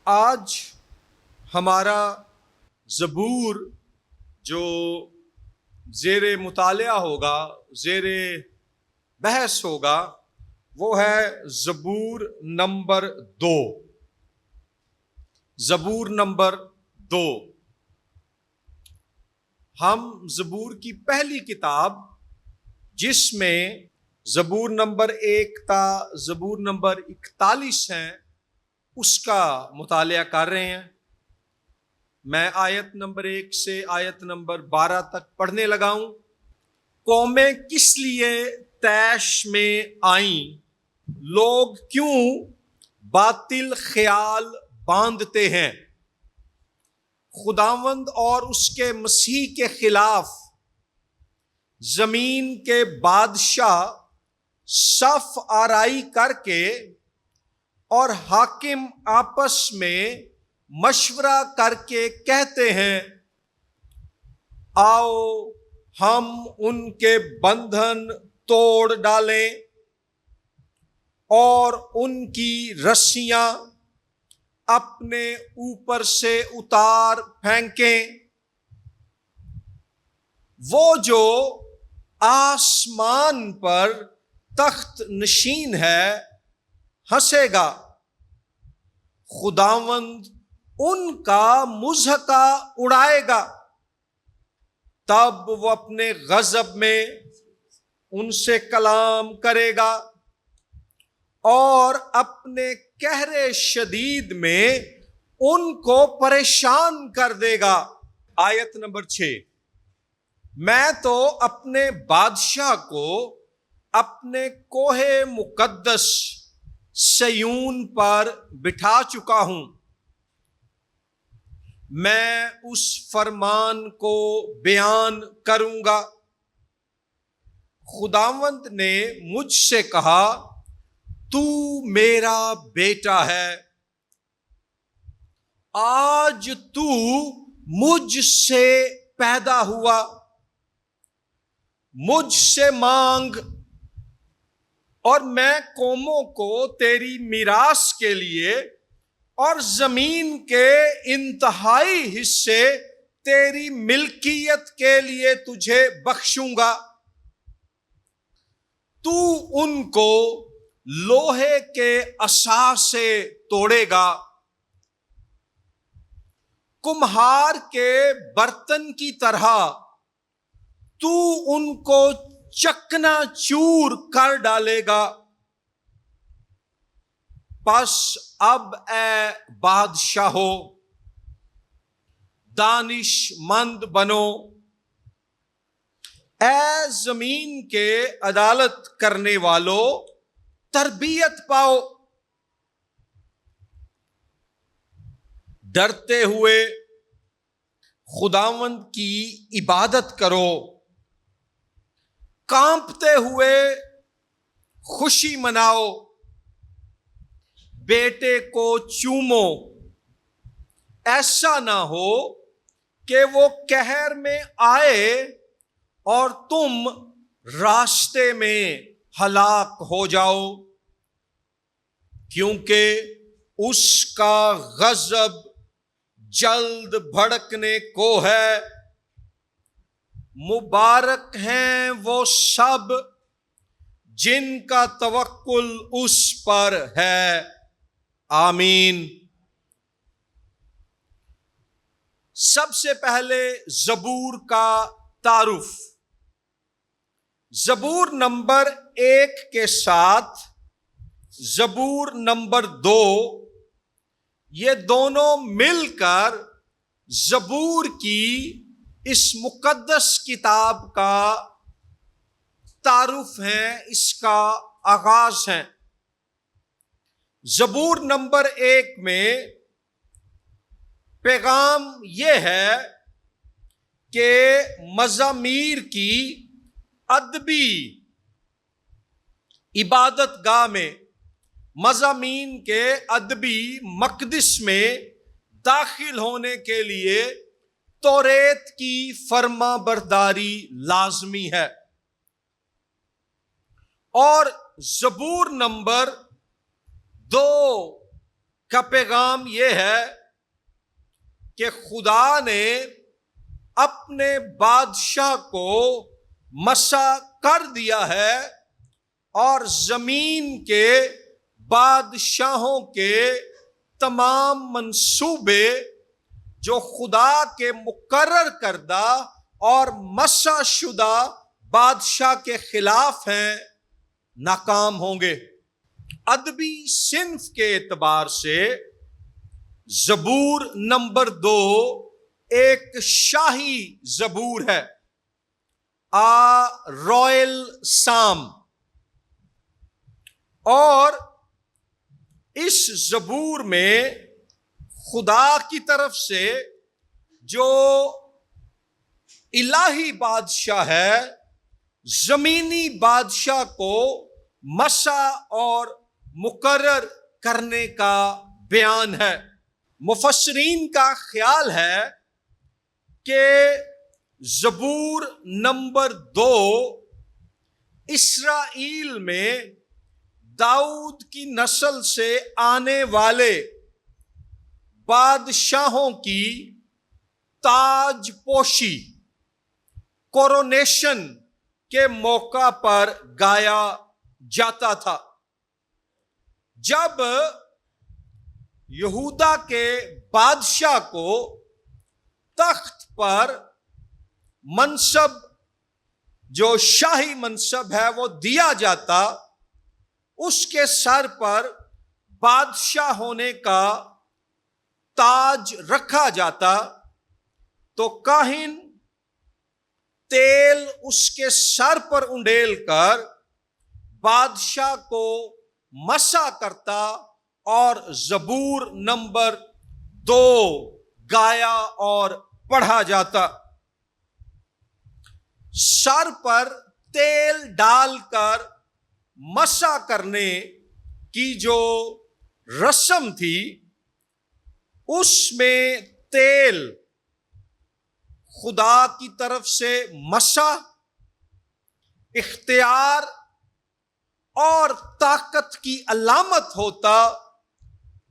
آج ہمارا زبور جو زیر مطالعہ ہوگا، زیر بحث ہوگا، وہ ہے زبور نمبر 2۔ زبور نمبر 2 ہم زبور کی پہلی کتاب، جس میں زبور نمبر 1 تا زبور نمبر 41 ہیں، اس کا مطالعہ کر رہے ہیں۔ میں آیت نمبر 1 سے آیت نمبر 12 تک پڑھنے لگا ہوں۔ قومیں کس لیے طیش میں آئیں؟ لوگ کیوں باطل خیال باندھتے ہیں؟ خداوند اور اس کے مسیح کے خلاف زمین کے بادشاہ صف آرائی کر کے اور حاکم آپس میں مشورہ کر کے کہتے ہیں، آؤ ہم ان کے بندھن توڑ ڈالیں اور ان کی رسیاں اپنے اوپر سے اتار پھینکیں۔ وہ جو آسمان پر تخت نشین ہے ہنسے گا، خداوند ان کا مضحکہ اڑائے گا۔ تب وہ اپنے غضب میں ان سے کلام کرے گا اور اپنے قہر شدید میں ان کو پریشان کر دے گا۔ آیت نمبر 6، میں تو اپنے بادشاہ کو اپنے کوہ مقدس سیون پر بٹھا چکا ہوں، میں اس فرمان کو بیان کروں گا۔ خداوند نے مجھ سے کہا، تو میرا بیٹا ہے، آج تو مجھ سے پیدا ہوا، مجھ سے مانگ اور میں قوموں کو تیری میراث کے لیے اور زمین کے انتہائی حصے تیری ملکیت کے لیے تجھے بخشوں گا۔ تو ان کو لوہے کے عصا سے توڑے گا، کمہار کے برتن کی طرح تو ان کو چکنا چور کر ڈالے گا۔ پس اب اے بادشاہو، دانش مند بنو، اے زمین کے عدالت کرنے والو، تربیت پاؤ۔ ڈرتے ہوئے خداوند کی عبادت کرو، کانپتے ہوئے خوشی مناؤ، بیٹے کو چومو، ایسا نہ ہو کہ وہ قہر میں آئے اور تم راستے میں ہلاک ہو جاؤ، کیونکہ اس کا غضب جلد بھڑکنے کو ہے۔ مبارک ہیں وہ سب جن کا توکل اس پر ہے۔ آمین۔ سب سے پہلے زبور کا تعارف۔ زبور نمبر 1 کے ساتھ زبور نمبر 2، یہ دونوں مل کر زبور کی اس مقدس کتاب کا تعارف ہیں، اس کا آغاز ہے۔ زبور نمبر 1 میں پیغام یہ ہے کہ مزامیر کی ادبی عبادت گاہ میں، مضامین کے ادبی مقدس میں داخل ہونے کے لیے توریت کی فرما برداری لازمی ہے، اور زبور نمبر 2 کا پیغام یہ ہے کہ خدا نے اپنے بادشاہ کو مسح کر دیا ہے اور زمین کے بادشاہوں کے تمام منصوبے جو خدا کے مقرر کردہ اور مسح شدہ بادشاہ کے خلاف ہیں ناکام ہوں گے۔ ادبی صنف کے اعتبار سے زبور نمبر 2 ایک شاہی زبور ہے، رائل سام، اور اس زبور میں خدا کی طرف سے جو الہی بادشاہ ہے زمینی بادشاہ کو مسح اور مقرر کرنے کا بیان ہے۔ مفسرین کا خیال ہے کہ زبور نمبر 2 اسرائیل میں داؤد کی نسل سے آنے والے بادشاہوں کی تاج پوشی، کورونیشن کے موقع پر گایا جاتا تھا، جب یہودا کے بادشاہ کو تخت پر منصب، جو شاہی منصب ہے وہ دیا جاتا، اس کے سر پر بادشاہ ہونے کا تاج رکھا جاتا، تو کاہن تیل اس کے سر پر انڈیل کر بادشاہ کو مسح کرتا اور زبور نمبر 2 گایا اور پڑھا جاتا۔ سر پر تیل ڈال کر مسح کرنے کی جو رسم تھی، اس میں تیل خدا کی طرف سے مسح، اختیار اور طاقت کی علامت ہوتا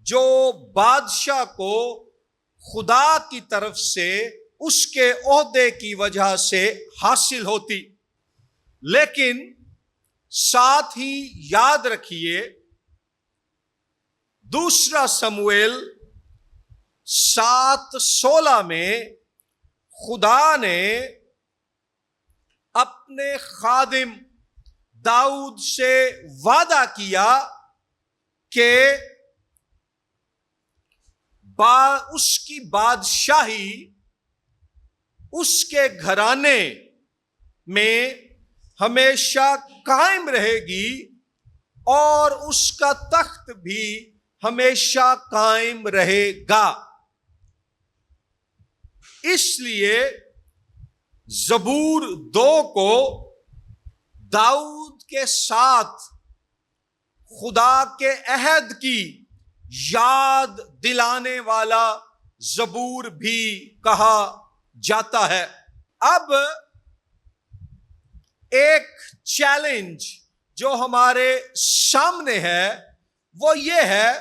جو بادشاہ کو خدا کی طرف سے اس کے عہدے کی وجہ سے حاصل ہوتی۔ لیکن ساتھ ہی یاد رکھیے، دوسرا سموئیل 7:16 میں خدا نے اپنے خادم داؤد سے وعدہ کیا کہ اس کی بادشاہی اس کے گھرانے میں ہمیشہ قائم رہے گی اور اس کا تخت بھی ہمیشہ قائم رہے گا۔ اس لیے زبور 2 کو داؤد کے ساتھ خدا کے عہد کی یاد دلانے والا زبور بھی کہا جاتا ہے۔ اب ایک چیلنج جو ہمارے سامنے ہے وہ یہ ہے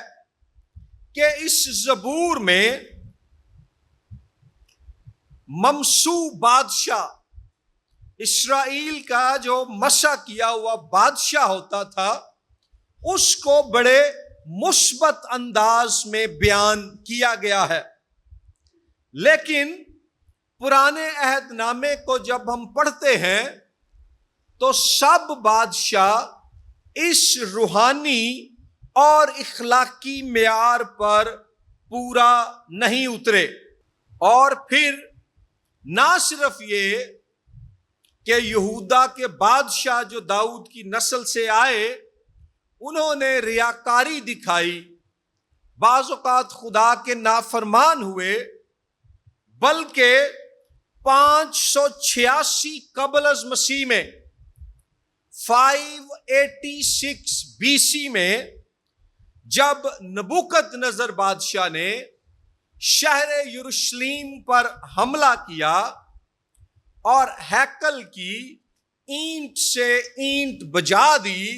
کہ اس زبور میں ممسوح بادشاہ، اسرائیل کا جو مسح کیا ہوا بادشاہ ہوتا تھا، اس کو بڑے مثبت انداز میں بیان کیا گیا ہے۔ لیکن پرانے عہد نامے کو جب ہم پڑھتے ہیں تو سب بادشاہ اس روحانی اور اخلاقی معیار پر پورا نہیں اترے، اور پھر نہ صرف یہ کہ یہودا کے بادشاہ جو داؤد کی نسل سے آئے انہوں نے ریاکاری دکھائی، بعض اوقات خدا کے نافرمان ہوئے، بلکہ 586 قبل از مسیح میں 586 BC میں جب نبوکت نظر بادشاہ نے شہر یروشلیم پر حملہ کیا اور ہیکل کی اینٹ سے اینٹ بجا دی،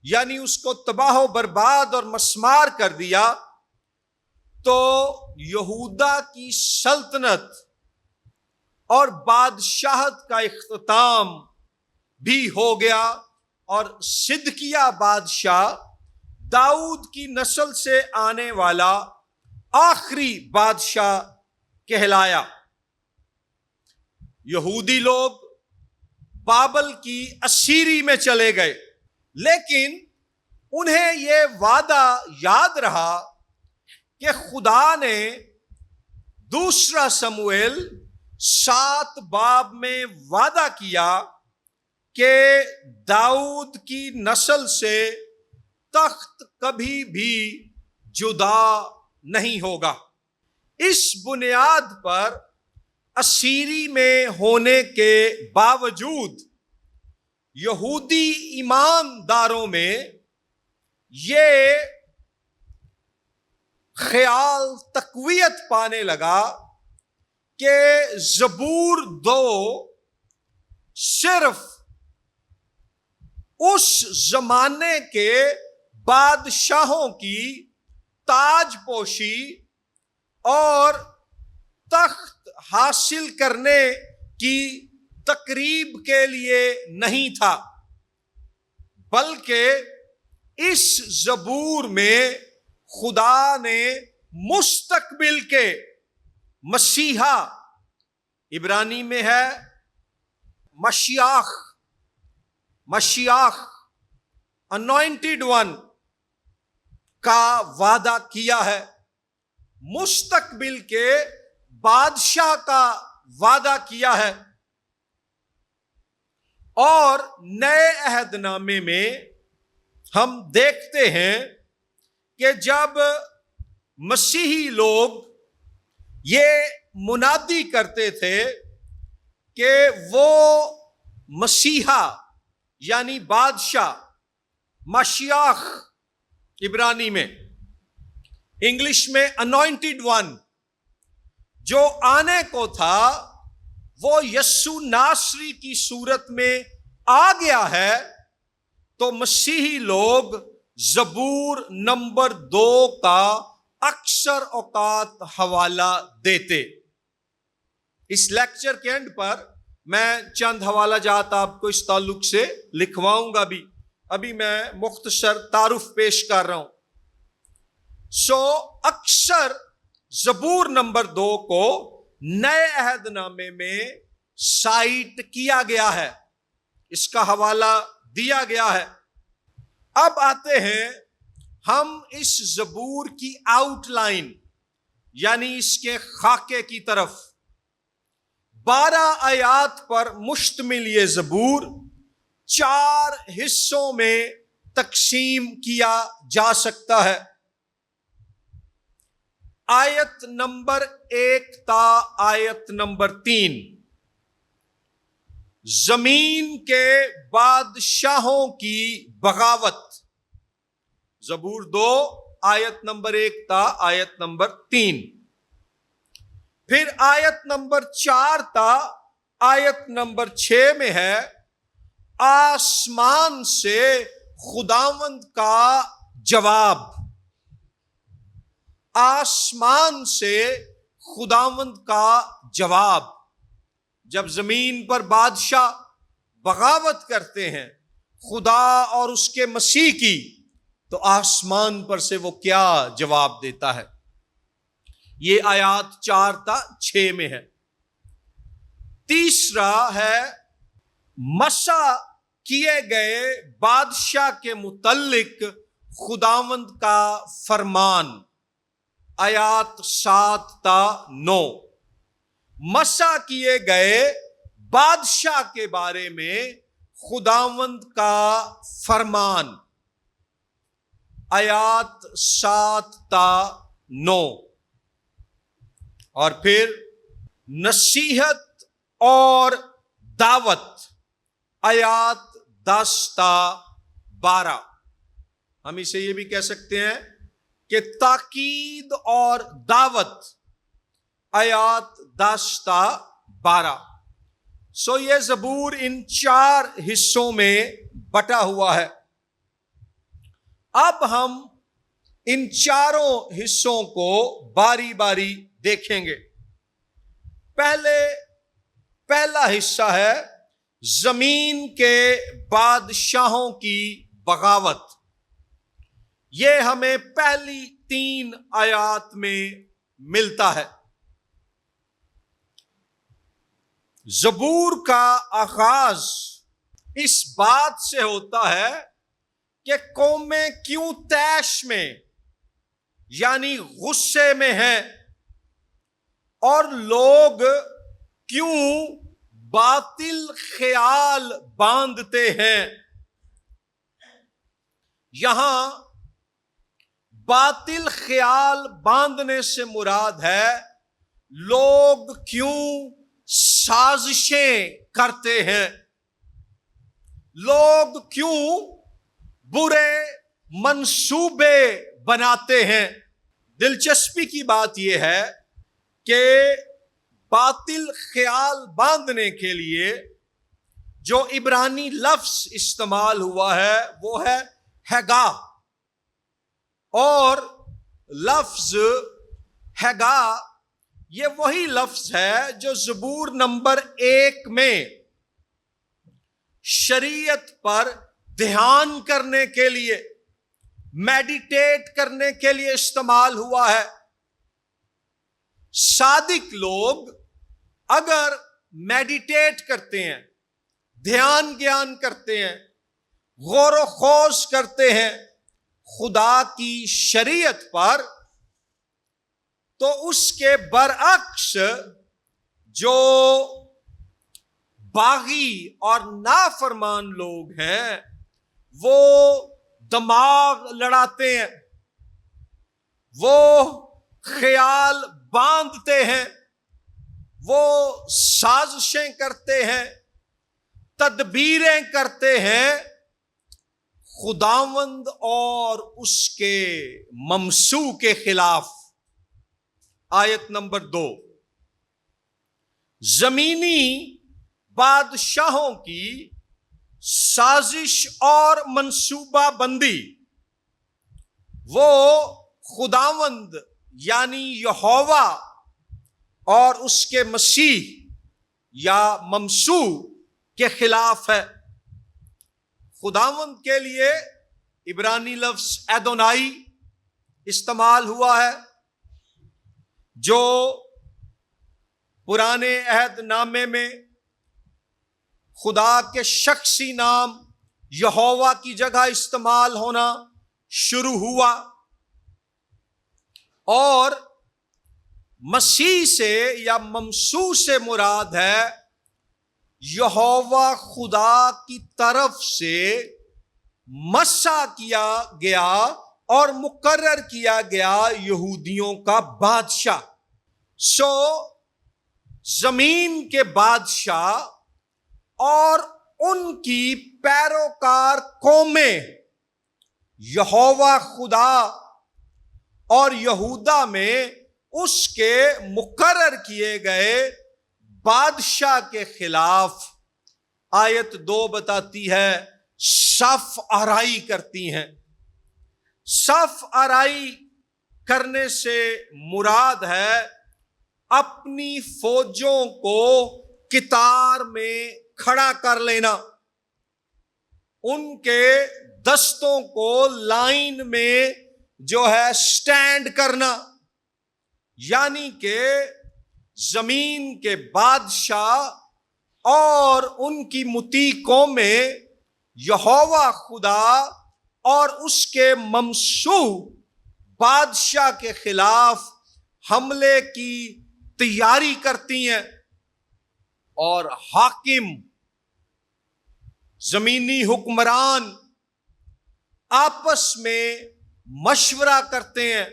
یعنی اس کو تباہ و برباد اور مسمار کر دیا، تو یہودا کی سلطنت اور بادشاہت کا اختتام بھی ہو گیا اور صدقیہ بادشاہ داؤد کی نسل سے آنے والا آخری بادشاہ کہلایا۔ یہودی لوگ بابل کی اسیری میں چلے گئے، لیکن انہیں یہ وعدہ یاد رہا کہ خدا نے دوسرا سموئیل 7 باب میں وعدہ کیا کہ داؤد کی نسل سے تخت کبھی بھی جدا نہیں ہوگا۔ اس بنیاد پر اسیری میں ہونے کے باوجود یہودی ایمانداروں میں یہ خیال تقویت پانے لگا کہ زبور 2 صرف اس زمانے کے بادشاہوں کی تاج پوشی اور تخت حاصل کرنے کی تقریب کے لیے نہیں تھا، بلکہ اس زبور میں خدا نے مستقبل کے مسیحا، عبرانی میں ہے مشیاخ انوائنٹڈ ون کا وعدہ کیا ہے، مستقبل کے بادشاہ کا وعدہ کیا ہے۔ اور نئے عہد نامے میں ہم دیکھتے ہیں کہ جب مسیحی لوگ یہ منادی کرتے تھے کہ وہ مسیحا یعنی بادشاہ، مشیاخ عبرانی میں، انگلش میں انوائنٹڈ ون، جو آنے کو تھا وہ یسوع ناصری کی صورت میں آ گیا ہے، تو مسیحی لوگ زبور نمبر 2 کا اکثر اوقات حوالہ دیتے۔ اس لیکچر کے اینڈ پر میں چند حوالہ جات آپ کو اس تعلق سے لکھواؤں گا بھی، ابھی میں مختصر تعارف پیش کر رہا ہوں۔ اکثر زبور نمبر 2 کو نئے عہد نامے میں سائٹ کیا گیا ہے، اس کا حوالہ دیا گیا ہے۔ اب آتے ہیں ہم اس زبور کی آؤٹ لائن یعنی اس کے خاکے کی طرف۔ 12 آیات پر مشتمل یہ زبور 4 حصوں میں تقسیم کیا جا سکتا ہے۔ آیت نمبر 1 تا آیت نمبر 3 زمین کے بادشاہوں کی بغاوت، زبور 2 آیت نمبر 1 تا آیت نمبر 3۔ پھر آیت نمبر 4 تا آیت نمبر 6 میں ہے آسمان سے خداوند کا جواب، آسمان سے خداوند کا جواب۔ جب زمین پر بادشاہ بغاوت کرتے ہیں خدا اور اس کے مسیح کی، تو آسمان پر سے وہ کیا جواب دیتا ہے۔ یہ آیات 4 تا 6 میں ہے۔ تیسرا ہے مسح کیے گئے بادشاہ کے متعلق خداوند کا فرمان، آیات 7 تا 9۔ مسح کیے گئے بادشاہ کے بارے میں خداوند کا فرمان، آیات 7 تا 9۔ اور پھر نصیحت اور دعوت، آیات 10 تا 12۔ ہم اسے یہ بھی کہہ سکتے ہیں کہ تاکید اور دعوت، آیات 10 تا 12۔ یہ زبور ان 4 حصوں میں بٹا ہوا ہے۔ اب ہم ان چاروں حصوں کو باری باری دیکھیں گے۔ پہلا حصہ ہے زمین کے بادشاہوں کی بغاوت۔ یہ ہمیں پہلی 3 آیات میں ملتا ہے۔ زبور کا آغاز اس بات سے ہوتا ہے کہ قومیں کیوں طیش میں یعنی غصے میں ہیں، اور لوگ کیوں باطل خیال باندھتے ہیں۔ یہاں باطل خیال باندھنے سے مراد ہے لوگ کیوں سازشیں کرتے ہیں، لوگ کیوں برے منصوبے بناتے ہیں۔ دلچسپی کی بات یہ ہے کہ باطل خیال باندھنے کے لیے جو عبرانی لفظ استعمال ہوا ہے وہ ہے ہیگا، اور لفظ ہیگا یہ وہی لفظ ہے جو زبور نمبر 1 میں شریعت پر دھیان کرنے کے لیے، میڈیٹیٹ کرنے کے لیے استعمال ہوا ہے۔ صادق لوگ اگر میڈیٹیٹ کرتے ہیں، دھیان گیان کرتے ہیں، غور و خوض کرتے ہیں خدا کی شریعت پر، تو اس کے برعکس جو باغی اور نافرمان لوگ ہیں وہ دماغ لڑاتے ہیں، وہ خیال باندھتے ہیں، وہ سازشیں کرتے ہیں، تدبیریں کرتے ہیں خداوند اور اس کے ممسوح کے خلاف۔ آیت نمبر 2، زمینی بادشاہوں کی سازش اور منصوبہ بندی، وہ خداوند یعنی یہوہ اور اس کے مسیح یا ممسوح کے خلاف ہے۔ خداوند کے لیے عبرانی لفظ ایدونائی استعمال ہوا ہے، جو پرانے عہد نامے میں خدا کے شخصی نام یہوہ کی جگہ استعمال ہونا شروع ہوا، اور مسیح سے یا ممسوح سے مراد ہے یہوہ خدا کی طرف سے مسح کیا گیا اور مقرر کیا گیا یہودیوں کا بادشاہ۔ زمین کے بادشاہ اور ان کی پیروکار قومیں یہوہ خدا اور یہودا میں اس کے مقرر کیے گئے بادشاہ کے خلاف، آیت 2 بتاتی ہے، صف آرائی کرتی ہیں۔ صف آرائی کرنے سے مراد ہے اپنی فوجوں کو قطار میں کھڑا کر لینا، ان کے دستوں کو لائن میں جو ہے سٹینڈ کرنا، یعنی کہ زمین کے بادشاہ اور ان کی مطیع قومیں یہوہ خدا اور اس کے ممسوح بادشاہ کے خلاف حملے کی تیاری کرتی ہیں، اور حاکم زمینی حکمران آپس میں مشورہ کرتے ہیں،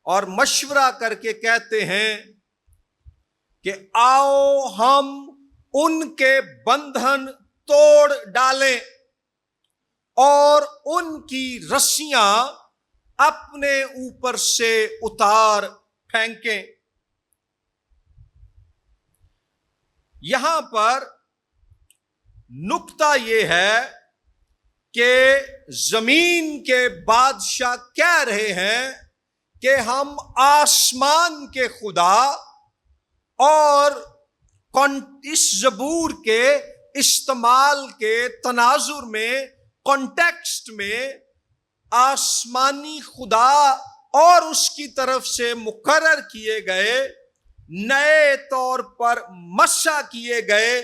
اور مشورہ کر کے کہتے ہیں کہ آؤ ہم ان کے بندھن توڑ ڈالیں اور ان کی رسیاں اپنے اوپر سے اتار پھینکیں۔ یہاں پر نکتہ یہ ہے کہ زمین کے بادشاہ کہہ رہے ہیں کہ ہم آسمان کے خدا اور اس زبور کے استعمال کے تناظر میں، کانٹیکسٹ میں، آسمانی خدا اور اس کی طرف سے مقرر کیے گئے، نئے طور پر مسح کیے گئے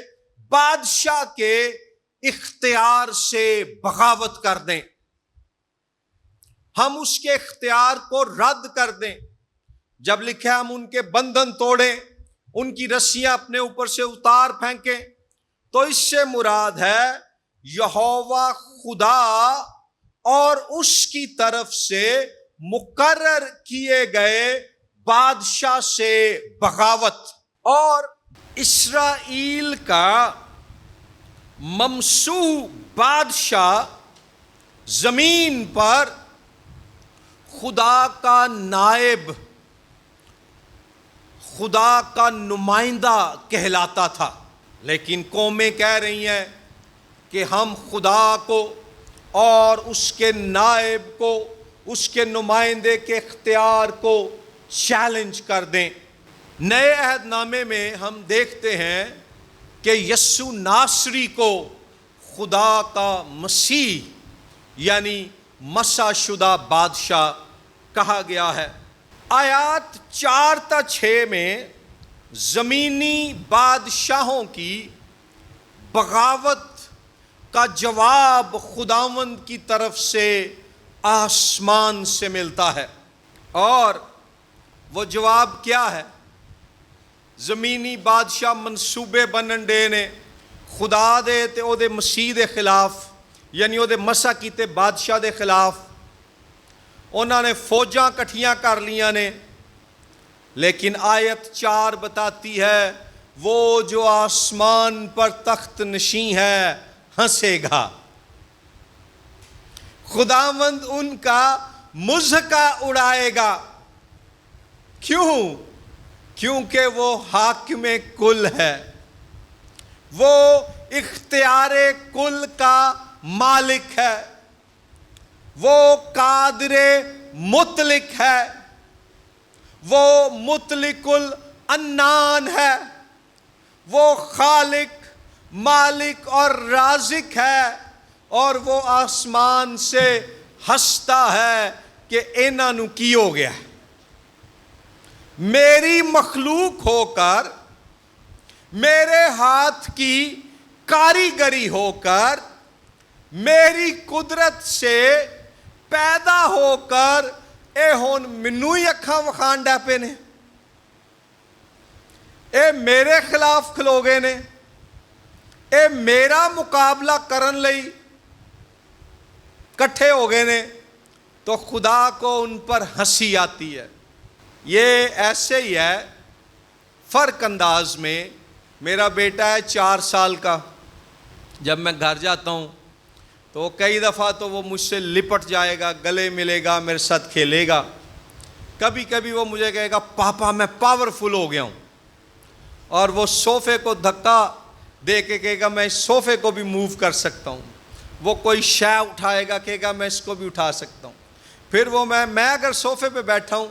بادشاہ کے اختیار سے بغاوت کر دیں، ہم اس کے اختیار کو رد کر دیں۔ جب لکھا ہے ہم ان کے بندھن توڑیں، ان کی رسیاں اپنے اوپر سے اتار پھینکیں، تو اس سے مراد ہے یہوہ خدا اور اس کی طرف سے مقرر کیے گئے بادشاہ سے بغاوت۔ اور اسرائیل کا ممسوح بادشاہ زمین پر خدا کا نائب، خدا کا نمائندہ کہلاتا تھا، لیکن قومیں کہہ رہی ہیں کہ ہم خدا کو اور اس کے نائب کو، اس کے نمائندے کے اختیار کو چیلنج کر دیں۔ نئے عہد نامے میں ہم دیکھتے ہیں کہ یسوع ناصری کو خدا کا مسیح یعنی مسح شدہ بادشاہ کہا گیا ہے۔ آیات 4 تا 6 میں زمینی بادشاہوں کی بغاوت کا جواب خداوند کی طرف سے آسمان سے ملتا ہے، اور وہ جواب کیا ہے؟ زمینی بادشاہ منصوبے بنن ڈے نے خدا دے تے او دے مسیح دے خلاف، یعنی او دے مسح کیتے بادشاہ دے خلاف انہوں نے فوجاں کٹھیاں کر لیاں نے، لیکن آیت 4 بتاتی ہے وہ جو آسمان پر تخت نشین ہے ہنسے گا، خداوند ان کا مضحکہ اڑائے گا۔ کیوں؟ کیونکہ وہ حاکم کل ہے، وہ اختیار کل کا مالک ہے، وہ قادر مطلق ہے، وہ مطلق العنان ہے، وہ خالق، مالک اور رازق ہے، اور وہ آسمان سے ہنستا ہے کہ انہاں نو کی ہو گیا۔ میری مخلوق ہو کر، میرے ہاتھ کی کاریگری ہو کر، میری قدرت سے پیدا ہو کر اے ہون منو ہی اکھاں وکھان ڈے پے نے، اے میرے خلاف کھلو گے نے، اے میرا مقابلہ کرن لئی کٹھے ہو گئے نے، تو خدا کو ان پر ہنسی آتی ہے۔ یہ ایسے ہی ہے فرق انداز میں۔ میرا بیٹا ہے 4 سال کا، جب میں گھر جاتا ہوں تو کئی دفعہ تو وہ مجھ سے لپٹ جائے گا، گلے ملے گا، میرے ساتھ کھیلے گا۔ کبھی کبھی وہ مجھے کہے گا پاپا میں پاورفل ہو گیا ہوں، اور وہ صوفے کو دھکا دے کے کہے گا میں اس صوفے کو بھی موو کر سکتا ہوں، وہ کوئی شے اٹھائے گا کہے گا میں اس کو بھی اٹھا سکتا ہوں۔ پھر وہ میں اگر صوفے پہ بیٹھا ہوں،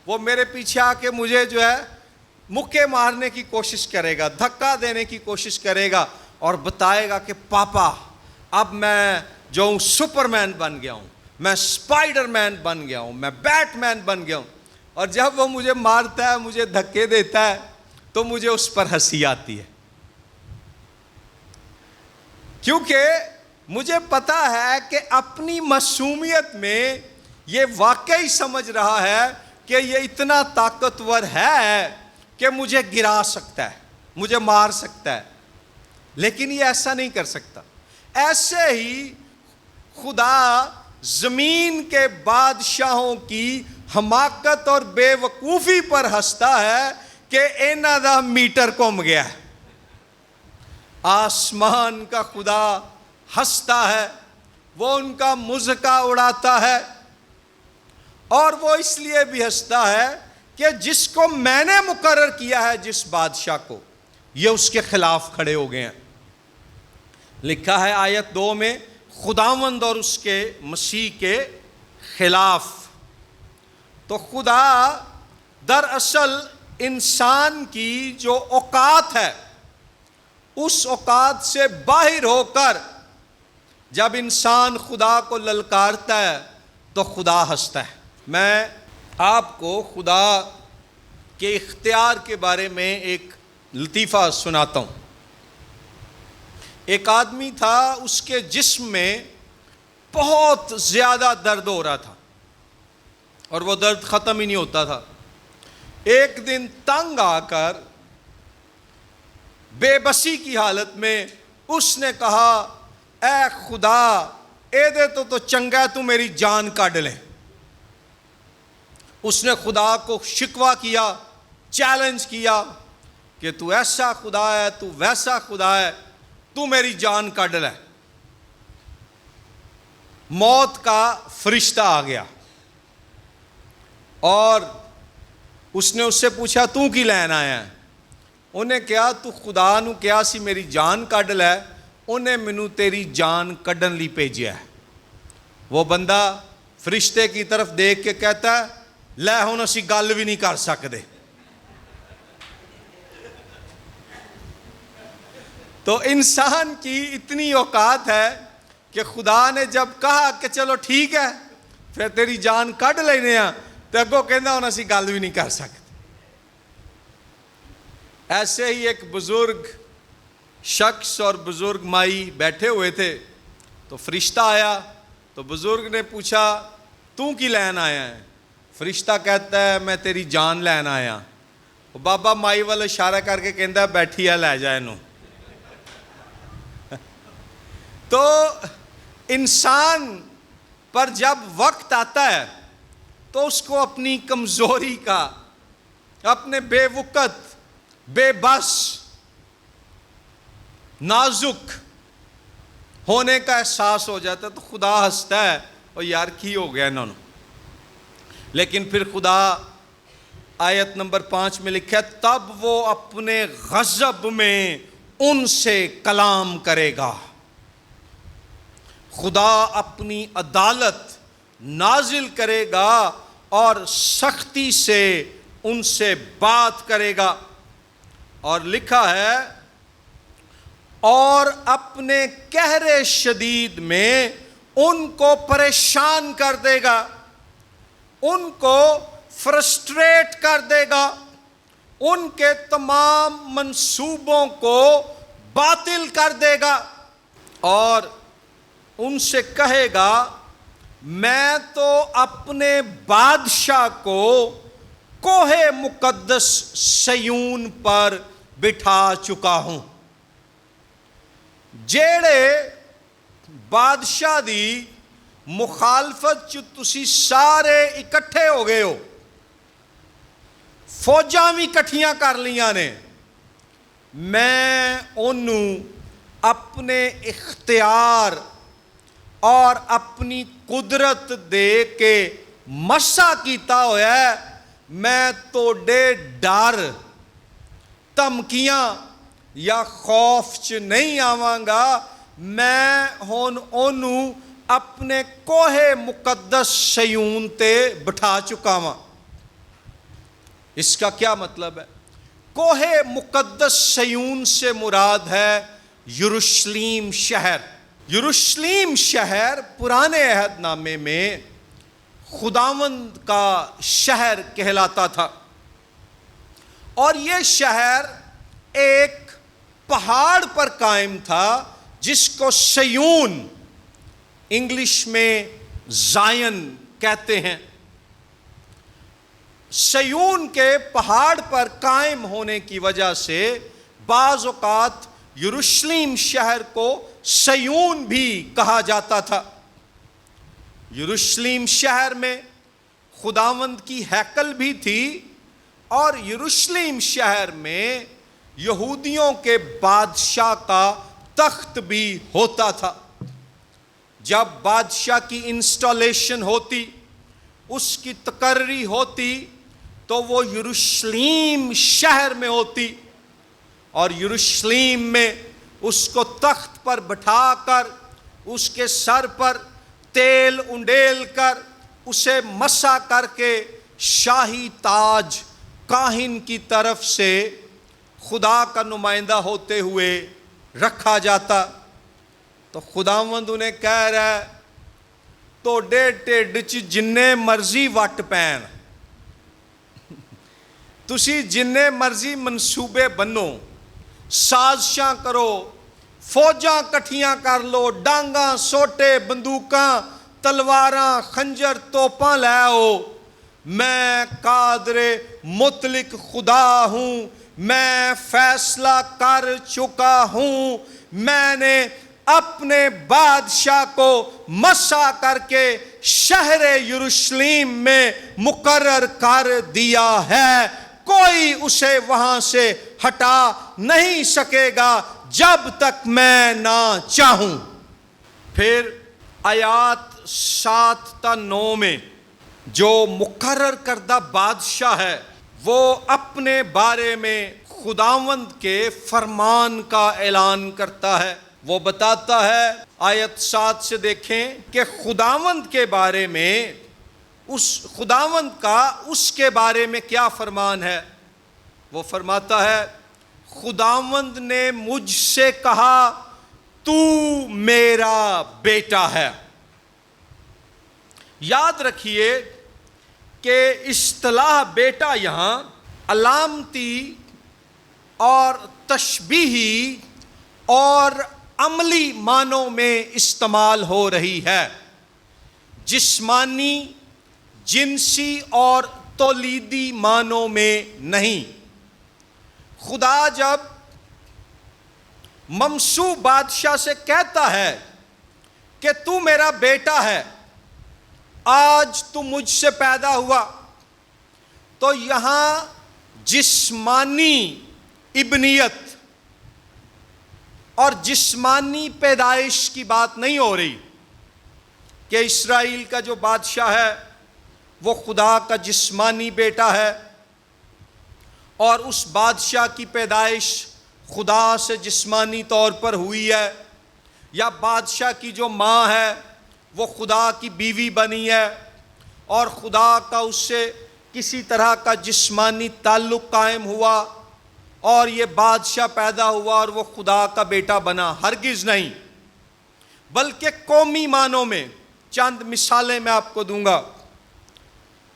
وہ میرے پیچھے آ کے مجھے جو ہے مکے مارنے کی کوشش کرے گا، دھکا دینے کی کوشش کرے گا، اور بتائے گا کہ پاپا اب میں جو ہوں سپر مین بن گیا ہوں، میں سپائڈر مین بن گیا ہوں، میں بیٹ مین بن گیا ہوں۔ اور جب وہ مجھے مارتا ہے، مجھے دھکے دیتا ہے، تو مجھے اس پر ہنسی آتی ہے، کیونکہ مجھے پتا ہے کہ اپنی معصومیت میں یہ واقعی سمجھ رہا ہے کہ یہ اتنا طاقتور ہے کہ مجھے گرا سکتا ہے، مجھے مار سکتا ہے، لیکن یہ ایسا نہیں کر سکتا۔ ایسے ہی خدا زمین کے بادشاہوں کی حماقت اور بے وقوفی پر ہنستا ہے کہ انہاں دا میٹر کم گیا ہے۔ آسمان کا خدا ہنستا ہے، وہ ان کا مضحکہ اڑاتا ہے، اور وہ اس لیے بھی ہنستا ہے کہ جس کو میں نے مقرر کیا ہے، جس بادشاہ کو، یہ اس کے خلاف کھڑے ہو گئے ہیں۔ لکھا ہے آیت 2 میں خداوند اور اس کے مسیح کے خلاف۔ تو خدا دراصل انسان کی جو اوقات ہے اس اوقات سے باہر ہو کر جب انسان خدا کو للکارتا ہے تو خدا ہنستا ہے۔ میں آپ کو خدا کے اختیار کے بارے میں ایک لطیفہ سناتا ہوں۔ ایک آدمی تھا، اس کے جسم میں بہت زیادہ درد ہو رہا تھا اور وہ درد ختم ہی نہیں ہوتا تھا۔ ایک دن تنگ آ کر بے بسی کی حالت میں اس نے کہا، اے خدا اے دے تو چنگا تو میری جان کاٹ لے۔ اس نے خدا کو شکوہ کیا، چیلنج کیا کہ تو ایسا خدا ہے، تو ویسا خدا ہے، تو میری جان کاٹ لے۔ موت کا فرشتہ آ گیا اور اس نے اس سے پوچھا تو کی لین آیا ہے؟ انہیں کہا تو خدا نو کہا سی میری جان کڈ لے، انہیں مینو تیری جان کڈن لی بھیجیا ہے۔ وہ بندہ فرشتے کی طرف دیکھ کے کہتا ہے، لے ہن اسی گل بھی نہیں کر سکتے۔ تو انسان کی اتنی اوقات ہے کہ خدا نے جب کہا کہ چلو ٹھیک ہے پھر تیری جان کڈ لینے ہاں، تو اگوں کہندا ہن اسی گل بھی نہیں کر سکتے۔ ایسے ہی ایک بزرگ شخص اور بزرگ مائی بیٹھے ہوئے تھے، تو فرشتہ آیا تو بزرگ نے پوچھا تو کی لین آیا ہے؟ فرشتہ کہتا ہے میں تیری جان لین آیا۔ وہ بابا مائی والا اشارہ کر کے کہندا ہے بیٹھی ہے لے جائے نو۔ تو انسان پر جب وقت آتا ہے تو اس کو اپنی کمزوری کا، اپنے بے وقت، بے بس، نازک ہونے کا احساس ہو جاتا ہے، تو خدا ہنستا ہے اور یار کی ہو گیا انہوں نے۔ لیکن پھر خدا آیت نمبر 5 میں لکھا ہے تب وہ اپنے غضب میں ان سے کلام کرے گا۔ خدا اپنی عدالت نازل کرے گا اور سختی سے ان سے بات کرے گا۔ اور لکھا ہے اور اپنے قہر شدید میں ان کو پریشان کر دے گا، ان کو فرسٹریٹ کر دے گا، ان کے تمام منصوبوں کو باطل کر دے گا اور ان سے کہے گا میں تو اپنے بادشاہ کو کوہ مقدس سیون پر بٹھا چکا ہوں۔ جیڑے بادشاہ دی مخالفت چ تسی سارے اکٹھے ہو گئے ہو، فوجاں بھی کٹھیاں کر لیاں نے، میں انہوں اپنے اختیار اور اپنی قدرت دے کے مسا کیتا ہویا ہے۔ میں توڑے ڈر، دھمکیاں یا خوف چ نہیں آواں گا، میں ہن انہوں اپنے کوہ مقدس سیون تے بٹھا چکا ہوں۔ اس کا کیا مطلب ہے؟ کوہ مقدس سیون سے مراد ہے یروشلیم شہر۔ یروشلیم شہر پرانے عہد نامے میں خداوند کا شہر کہلاتا تھا، اور یہ شہر ایک پہاڑ پر قائم تھا جس کو سیون، انگلش میں زائن کہتے ہیں۔ سیون کے پہاڑ پر قائم ہونے کی وجہ سے بعض اوقات یروشلیم شہر کو سیون بھی کہا جاتا تھا۔ یروشلیم شہر میں خداوند کی ہیکل بھی تھی، اور یروشلیم شہر میں یہودیوں کے بادشاہ کا تخت بھی ہوتا تھا۔ جب بادشاہ کی انسٹالیشن ہوتی، اس کی تقرری ہوتی، تو وہ یروشلیم شہر میں ہوتی، اور یروشلیم میں اس کو تخت پر بٹھا کر اس کے سر پر تیل انڈیل کر اسے مسح کر کے شاہی تاج کاہن کی طرف سے خدا کا نمائندہ ہوتے ہوئے رکھا جاتا. تو خداوند انہیں کہہ رہا ہے توڈے ٹھڈ چ جنے مرضی وٹ پین, تسی جنے مرضی منصوبے بنو, سازشاں کرو, فوجاں کٹھیاں کر لو, ڈانگاں سوٹے بندوقاں تلواراں خنجر توپاں لے آؤ, میں قادر مطلق خدا ہوں, میں فیصلہ کر چکا ہوں, میں نے اپنے بادشاہ کو مسح کر کے شہر یروشلم میں مقرر کر دیا ہے, کوئی اسے وہاں سے ہٹا نہیں سکے گا جب تک میں نہ چاہوں. پھر آیات 7 تا 9 میں جو مقرر کردہ بادشاہ ہے وہ اپنے بارے میں خداوند کے فرمان کا اعلان کرتا ہے. وہ بتاتا ہے, آیت 7 سے دیکھیں کہ خداوند کے بارے میں اس خداوند کا اس کے بارے میں کیا فرمان ہے. وہ فرماتا ہے خداوند نے مجھ سے کہا تو میرا بیٹا ہے. یاد رکھیے کہ اصطلاح بیٹا یہاں علامتی اور تشبیہی اور عملی معنوں میں استعمال ہو رہی ہے, جسمانی, جنسی اور تولیدی معنوں میں نہیں. خدا جب ممسو بادشاہ سے کہتا ہے کہ تو میرا بیٹا ہے, آج تو مجھ سے پیدا ہوا, تو یہاں جسمانی ابنیت اور جسمانی پیدائش کی بات نہیں ہو رہی کہ اسرائیل کا جو بادشاہ ہے وہ خدا کا جسمانی بیٹا ہے اور اس بادشاہ کی پیدائش خدا سے جسمانی طور پر ہوئی ہے, یا بادشاہ کی جو ماں ہے وہ خدا کی بیوی بنی ہے اور خدا کا اس سے کسی طرح کا جسمانی تعلق قائم ہوا اور یہ بادشاہ پیدا ہوا اور وہ خدا کا بیٹا بنا. ہرگز نہیں, بلکہ قومی معنوں میں چند مثالیں میں آپ کو دوں گا.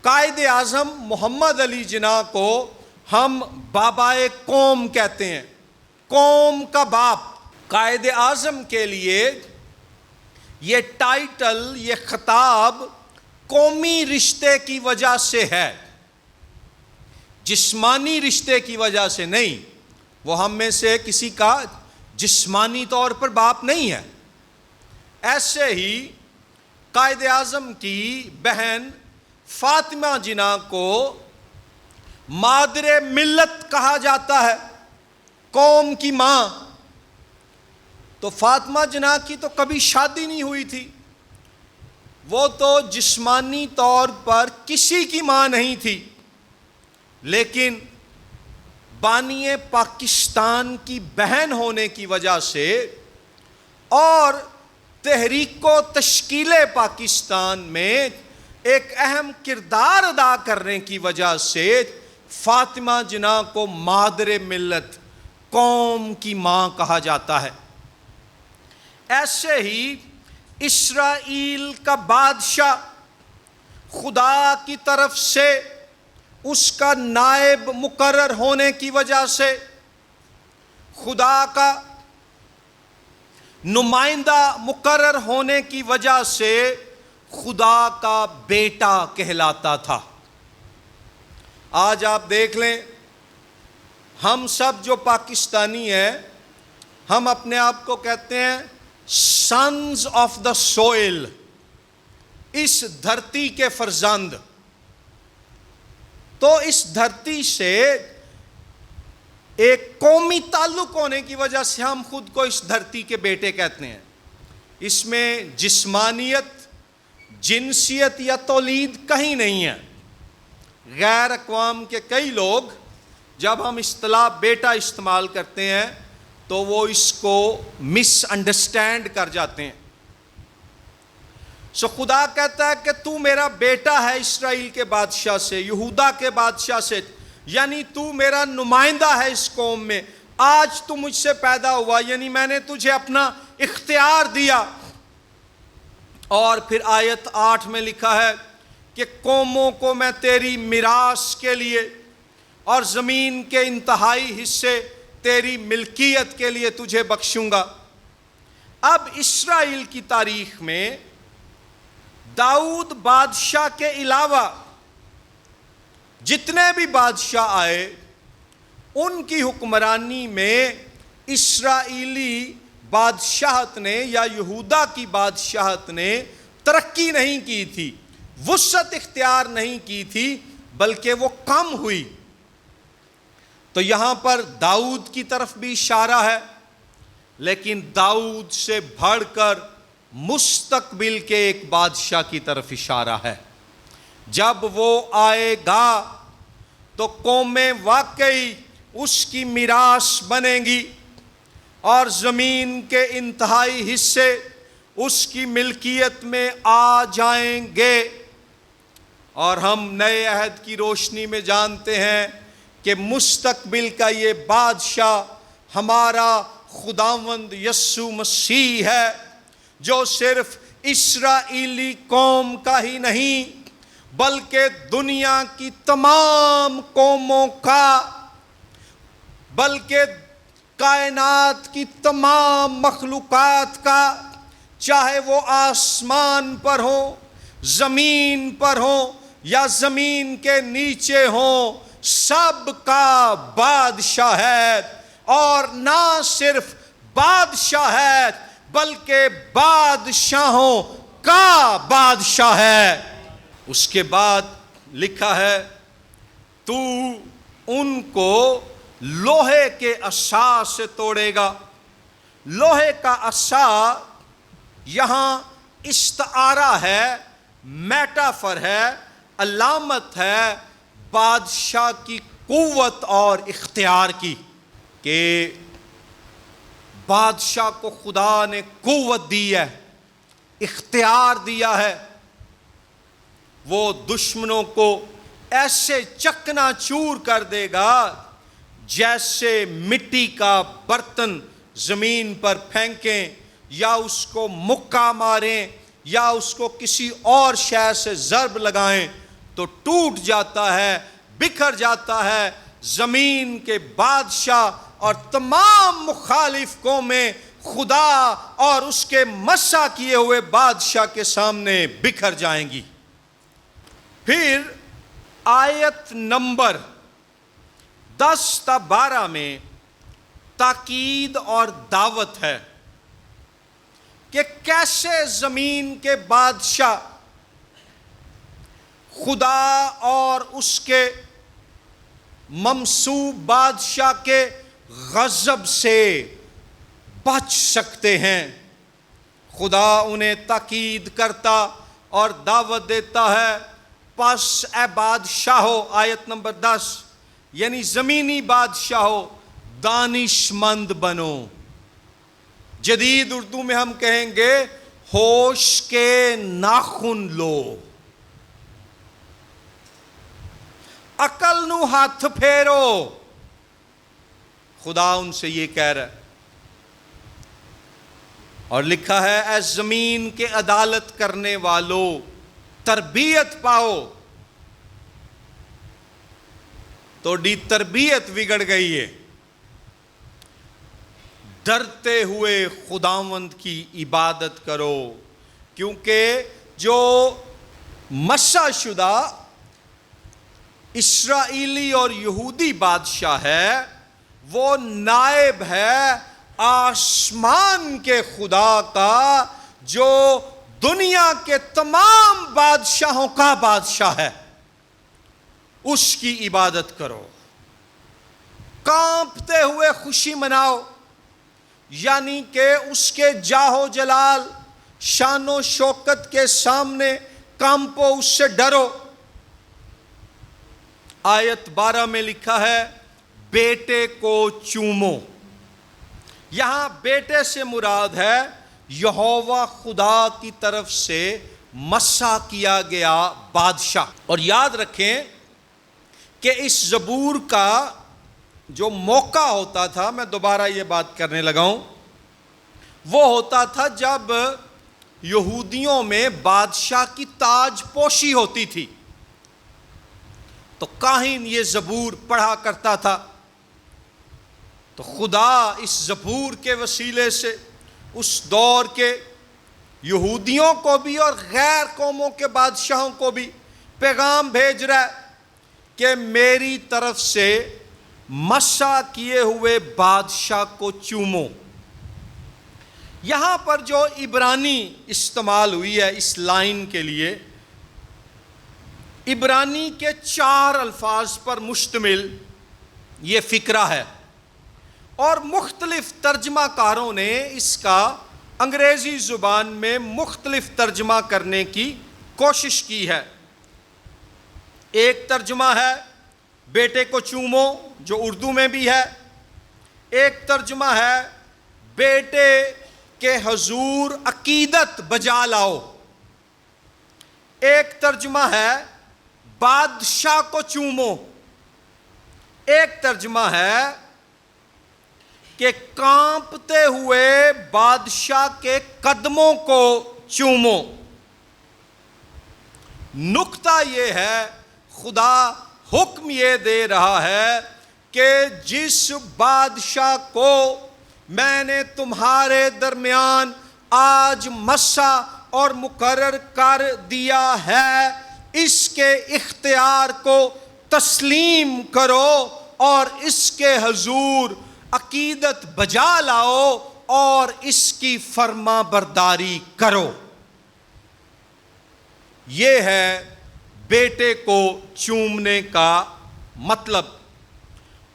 قائد اعظم محمد علی جناح کو ہم بابائے قوم کہتے ہیں, قوم کا باپ. قائد اعظم کے لیے یہ ٹائٹل, یہ خطاب قومی رشتے کی وجہ سے ہے, جسمانی رشتے کی وجہ سے نہیں. وہ ہم میں سے کسی کا جسمانی طور پر باپ نہیں ہے. ایسے ہی قائد اعظم کی بہن فاطمہ جناح کو مادر ملت کہا جاتا ہے, قوم کی ماں. تو فاطمہ جناح کی تو کبھی شادی نہیں ہوئی تھی, وہ تو جسمانی طور پر کسی کی ماں نہیں تھی, لیکن بانی پاکستان کی بہن ہونے کی وجہ سے اور تحریک و تشکیل پاکستان میں ایک اہم کردار ادا کرنے کی وجہ سے فاطمہ جناح کو مادر ملت, قوم کی ماں کہا جاتا ہے. ایسے ہی اسرائیل کا بادشاہ خدا کی طرف سے اس کا نائب مقرر ہونے کی وجہ سے, خدا کا نمائندہ مقرر ہونے کی وجہ سے خدا کا بیٹا کہلاتا تھا. آج آپ دیکھ لیں, ہم سب جو پاکستانی ہیں ہم اپنے آپ کو کہتے ہیں سنز آف دا سوئل, اس دھرتی کے فرزند. تو اس دھرتی سے ایک قومی تعلق ہونے کی وجہ سے ہم خود کو اس دھرتی کے بیٹے کہتے ہیں. اس میں جسمانیت, جنسیت یا تولید کہیں نہیں ہے. غیر اقوام کے کئی لوگ جب ہم اصطلاح بیٹا استعمال کرتے ہیں تو وہ اس کو مس انڈرسٹینڈ کر جاتے ہیں. سو خدا کہتا ہے کہ تو میرا بیٹا ہے اسرائیل کے بادشاہ سے، یہودا کے بادشاہ سے، یعنی تو میرا نمائندہ ہے اس قوم میں، آج تو مجھ سے پیدا ہوا، یعنی میں نے تجھے اپنا اختیار دیا۔ اور پھر آیت 8 میں لکھا ہے کہ قوموں کو میں تیری میراث کے لیے اور زمین کے انتہائی حصے تیری ملکیت کے لیے تجھے بخشوں گا۔ اب اسرائیل کی تاریخ میں داؤد بادشاہ کے علاوہ جتنے بھی بادشاہ آئے، ان کی حکمرانی میں اسرائیلی بادشاہت نے یا یہودا کی بادشاہت نے ترقی نہیں کی تھی، وسعت اختیار نہیں کی تھی، بلکہ وہ کم ہوئی۔ تو یہاں پر داؤد کی طرف بھی اشارہ ہے، لیکن داؤد سے بڑھ کر مستقبل کے ایک بادشاہ کی طرف اشارہ ہے۔ جب وہ آئے گا تو قومیں واقعی اس کی میراث بنیں گی اور زمین کے انتہائی حصے اس کی ملکیت میں آ جائیں گے۔ اور ہم نئے عہد کی روشنی میں جانتے ہیں کہ مستقبل کا یہ بادشاہ ہمارا خداوند یسوع مسیح ہے، جو صرف اسرائیلی قوم کا ہی نہیں بلکہ دنیا کی تمام قوموں کا، بلکہ کائنات کی تمام مخلوقات کا، چاہے وہ آسمان پر ہوں، زمین پر ہوں یا زمین کے نیچے ہوں، سب کا بادشاہ ہے۔ اور نہ صرف بادشاہ ہے بلکہ بادشاہوں کا بادشاہ ہے۔ اس کے بعد لکھا ہے تو ان کو لوہے کے عصا سے توڑے گا۔ لوہے کا عصا یہاں استعارہ ہے، میٹافر ہے، علامت ہے بادشاہ کی قوت اور اختیار کی، کہ بادشاہ کو خدا نے قوت دی ہے، اختیار دیا ہے، وہ دشمنوں کو ایسے چکنا چور کر دے گا جیسے مٹی کا برتن زمین پر پھینکیں یا اس کو مکہ ماریں یا اس کو کسی اور شے سے ضرب لگائیں تو ٹوٹ جاتا ہے، بکھر جاتا ہے۔ زمین کے بادشاہ اور تمام مخالف قومیں خدا اور اس کے مسح کیے ہوئے بادشاہ کے سامنے بکھر جائیں گی۔ پھر آیت نمبر 10 تا 12 میں تاکید اور دعوت ہے کہ کیسے زمین کے بادشاہ خدا اور اس کے ممسوح بادشاہ کے غضب سے بچ سکتے ہیں۔ خدا انہیں تاکید کرتا اور دعوت دیتا ہے، پس اے بادشاہو، آیت نمبر 10، یعنی زمینی بادشاہو، دانش مند بنو۔ جدید اردو میں ہم کہیں گے ہوش کے ناخن لو، عقل نو ہاتھ پھیرو۔ خدا ان سے یہ کہہ رہا ہے، اور لکھا ہے اے زمین کے عدالت کرنے والو تربیت پاؤ۔ توڑی تربیت بگڑ گئی ہے، ڈرتے ہوئے خداوند کی عبادت کرو، کیونکہ جو مسح شدہ اسرائیلی اور یہودی بادشاہ ہے وہ نائب ہے آسمان کے خدا کا، جو دنیا کے تمام بادشاہوں کا بادشاہ ہے۔ اس کی عبادت کرو، کانپتے ہوئے خوشی مناؤ، یعنی کہ اس کے جاہ و جلال، شان و شوکت کے سامنے کانپو، اس سے ڈرو۔ آیت 12 میں لکھا ہے بیٹے کو چومو۔ یہاں بیٹے سے مراد ہے یہوہ خدا کی طرف سے مسا کیا گیا بادشاہ۔ اور یاد رکھیں کہ اس زبور کا جو موقع ہوتا تھا، میں دوبارہ یہ بات کرنے لگا ہوں، وہ ہوتا تھا جب یہودیوں میں بادشاہ کی تاج پوشی ہوتی تھی، تو کاہن یہ زبور پڑھا کرتا تھا۔ تو خدا اس زبور کے وسیلے سے اس دور کے یہودیوں کو بھی اور غیر قوموں کے بادشاہوں کو بھی پیغام بھیج رہا ہے کہ میری طرف سے مسا کیے ہوئے بادشاہ کو چومو۔ یہاں پر جو عبرانی استعمال ہوئی ہے اس لائن کے لیے، عبرانی کے 4 الفاظ پر مشتمل یہ فقرہ ہے، اور مختلف ترجمہ کاروں نے اس کا انگریزی زبان میں مختلف ترجمہ کرنے کی کوشش کی ہے۔ ایک ترجمہ ہے بیٹے کو چومو، جو اردو میں بھی ہے۔ ایک ترجمہ ہے بیٹے کے حضور عقیدت بجا لاؤ۔ ایک ترجمہ ہے بادشاہ کو چومو۔ ایک ترجمہ ہے کہ کانپتے ہوئے بادشاہ کے قدموں کو چومو۔ نکتہ یہ ہے، خدا حکم یہ دے رہا ہے کہ جس بادشاہ کو میں نے تمہارے درمیان آج مسا اور مقرر کر دیا ہے، اس کے اختیار کو تسلیم کرو اور اس کے حضور عقیدت بجا لاؤ اور اس کی فرما برداری کرو۔ یہ ہے بیٹے کو چومنے کا مطلب۔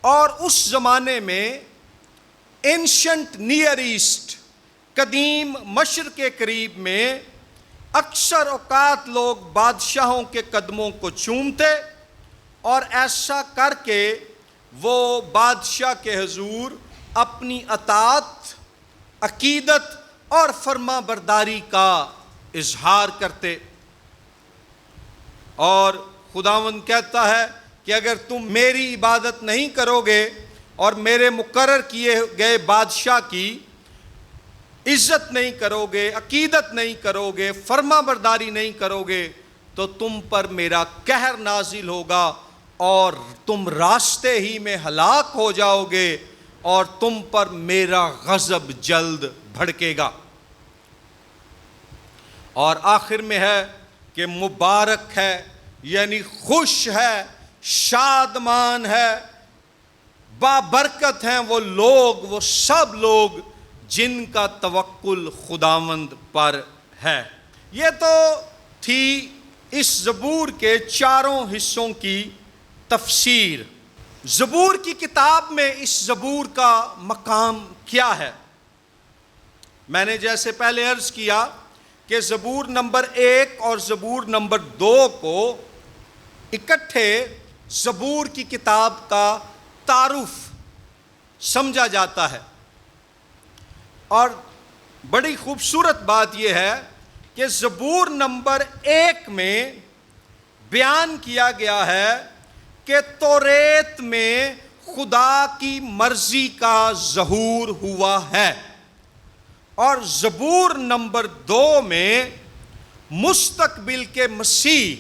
اور اس زمانے میں اینشنٹ نیئر ایسٹ، قدیم مشرق کے قریب میں اکثر اوقات لوگ بادشاہوں کے قدموں کو چومتے، اور ایسا کر کے وہ بادشاہ کے حضور اپنی اطاعت، عقیدت اور فرما برداری کا اظہار کرتے۔ اور خداوند کہتا ہے کہ اگر تم میری عبادت نہیں کرو گے اور میرے مقرر کیے گئے بادشاہ کی عزت نہیں کرو گے، عقیدت نہیں کرو گے، فرما برداری نہیں کرو گے، تو تم پر میرا قہر نازل ہوگا اور تم راستے ہی میں ہلاک ہو جاؤ گے، اور تم پر میرا غضب جلد بھڑکے گا۔ اور آخر میں ہے کہ مبارک ہے، یعنی خوش ہے، شادمان ہے، بابرکت ہیں وہ لوگ، وہ سب لوگ جن کا توکل خداوند پر ہے۔ یہ تو تھی اس زبور کے 4 حصوں کی تفسیر۔ زبور کی کتاب میں اس زبور کا مقام کیا ہے؟ میں نے جیسے پہلے عرض کیا کہ زبور نمبر 1 اور زبور نمبر 2 کو اکٹھے زبور کی کتاب کا تعارف سمجھا جاتا ہے۔ اور بڑی خوبصورت بات یہ ہے کہ زبور نمبر 1 میں بیان کیا گیا ہے کہ توریت میں خدا کی مرضی کا ظہور ہوا ہے، اور زبور نمبر 2 میں مستقبل کے مسیح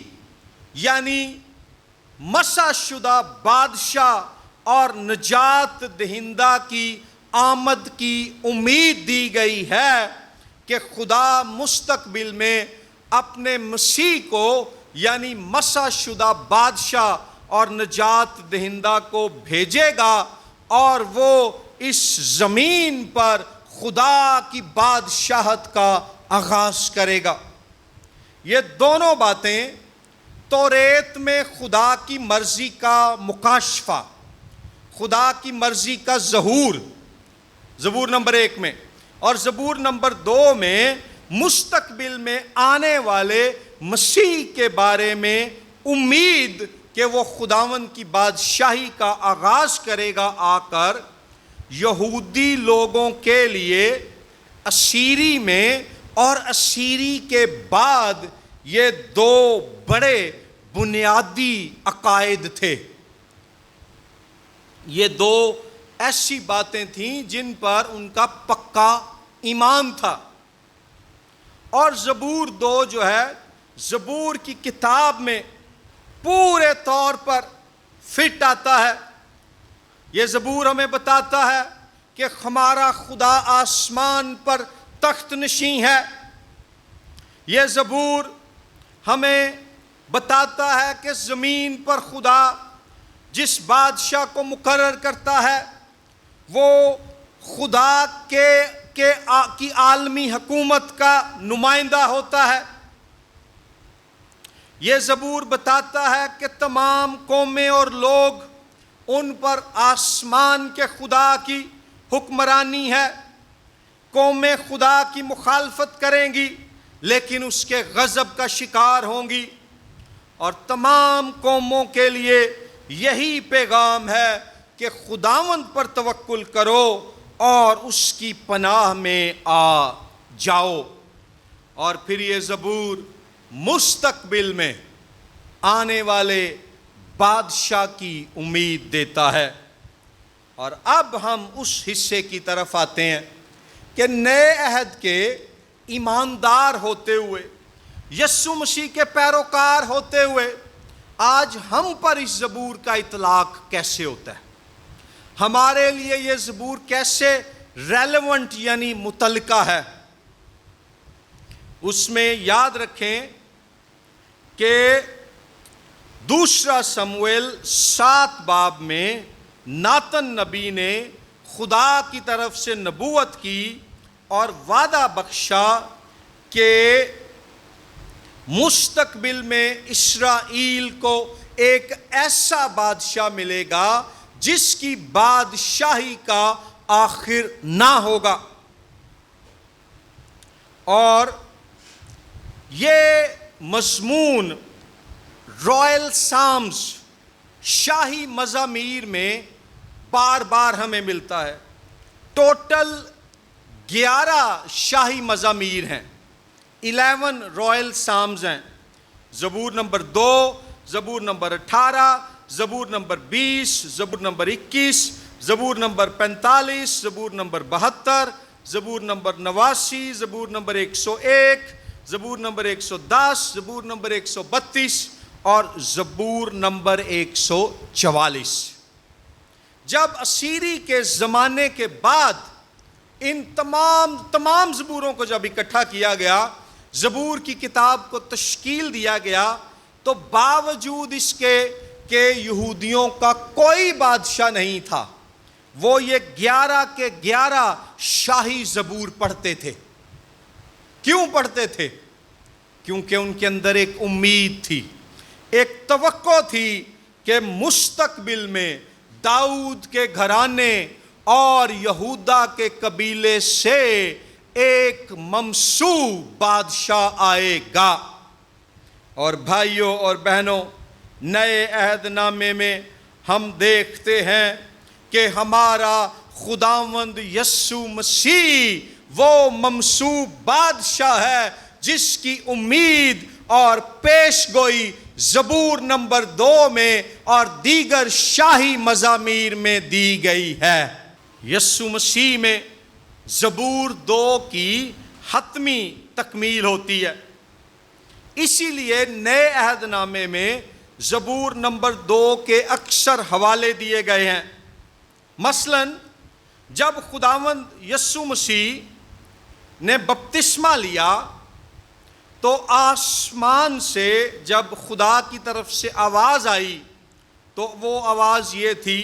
یعنی مسا شدہ بادشاہ اور نجات دہندہ کی آمد کی امید دی گئی ہے کہ خدا مستقبل میں اپنے مسیح کو یعنی مسا شدہ بادشاہ اور نجات دہندہ کو بھیجے گا، اور وہ اس زمین پر خدا کی بادشاہت کا آغاز کرے گا۔ یہ دونوں باتیں توریت میں خدا کی مرضی کا مکاشفہ، خدا کی مرضی کا ظہور زبور نمبر 1 میں، اور زبور نمبر 2 میں مستقبل میں آنے والے مسیح کے بارے میں امید کہ وہ خداوند کی بادشاہی کا آغاز کرے گا آ کر یہودی لوگوں کے لیے اسیری میں اور اسیری کے بعد یہ دو بڑے بنیادی عقائد تھے، یہ دو ایسی باتیں تھیں جن پر ان کا پکا ایمان تھا۔ اور زبور 2 جو ہے زبور کی کتاب میں پورے طور پر فٹ آتا ہے۔ یہ زبور ہمیں بتاتا ہے کہ ہمارا خدا آسمان پر تخت نشین ہے۔ یہ زبور ہمیں بتاتا ہے کہ زمین پر خدا جس بادشاہ کو مقرر کرتا ہے وہ خدا کی عالمی حکومت کا نمائندہ ہوتا ہے۔ یہ زبور بتاتا ہے کہ تمام قومیں اور لوگ ان پر آسمان کے خدا کی حکمرانی ہے۔ قومیں خدا کی مخالفت کریں گی لیکن اس کے غضب کا شکار ہوں گی، اور تمام قوموں کے لیے یہی پیغام ہے کہ خداوند پر توکل کرو اور اس کی پناہ میں آ جاؤ۔ اور پھر یہ زبور مستقبل میں آنے والے بادشاہ کی امید دیتا ہے۔ اور اب ہم اس حصے کی طرف آتے ہیں کہ نئے عہد کے ایماندار ہوتے ہوئے، یسوع مسیح کے پیروکار ہوتے ہوئے، آج ہم پر اس زبور کا اطلاق کیسے ہوتا ہے؟ ہمارے لیے یہ زبور کیسے ریلیونٹ یعنی متعلقہ ہے؟ اس میں یاد رکھیں کہ 2 سموئیل 7 باب میں ناتن نبی نے خدا کی طرف سے نبوت کی اور وعدہ بخشا کہ مستقبل میں اسرائیل کو ایک ایسا بادشاہ ملے گا جس کی بادشاہی کا آخر نہ ہوگا۔ اور یہ مضمون رائل سامز شاہی مزامیر میں بار بار ہمیں ملتا ہے۔ ٹوٹل 11 شاہی مزامیر ہیں، 11 رائل سامز ہیں۔ زبور نمبر 2، زبور نمبر 18، زبور نمبر 20، زبور نمبر 21، زبور نمبر 45، زبور نمبر 72، زبور نمبر 89، زبور نمبر 101، زبور نمبر 110، زبور نمبر 132 اور زبور نمبر 144۔ جب اسیری کے زمانے کے بعد ان تمام زبوروں کو جب اکٹھا کیا گیا، زبور کی کتاب کو تشکیل دیا گیا، تو باوجود اس کے کہ یہودیوں کا کوئی بادشاہ نہیں تھا، وہ یہ 11 کے 11 شاہی زبور پڑھتے تھے۔ کیوں پڑھتے تھے؟ کیونکہ ان کے اندر ایک امید تھی، ایک توقع تھی کہ مستقبل میں داؤد کے گھرانے اور یہودا کے قبیلے سے ایک ممسوح بادشاہ آئے گا۔ اور بھائیوں اور بہنوں، نئے عہد نامے میں ہم دیکھتے ہیں کہ ہمارا خداوند یسوع مسیح وہ ممسوح بادشاہ ہے جس کی امید اور پیش گوئی زبور نمبر 2 میں اور دیگر شاہی مزامیر میں دی گئی ہے۔ یسوع مسیح میں زبور 2 کی حتمی تکمیل ہوتی ہے، اسی لیے نئے عہد نامے میں زبور نمبر 2 کے اکثر حوالے دیے گئے ہیں۔ مثلا جب خداوند یسوع مسیح نے بپتسمہ لیا تو آسمان سے جب خدا کی طرف سے آواز آئی تو وہ آواز یہ تھی،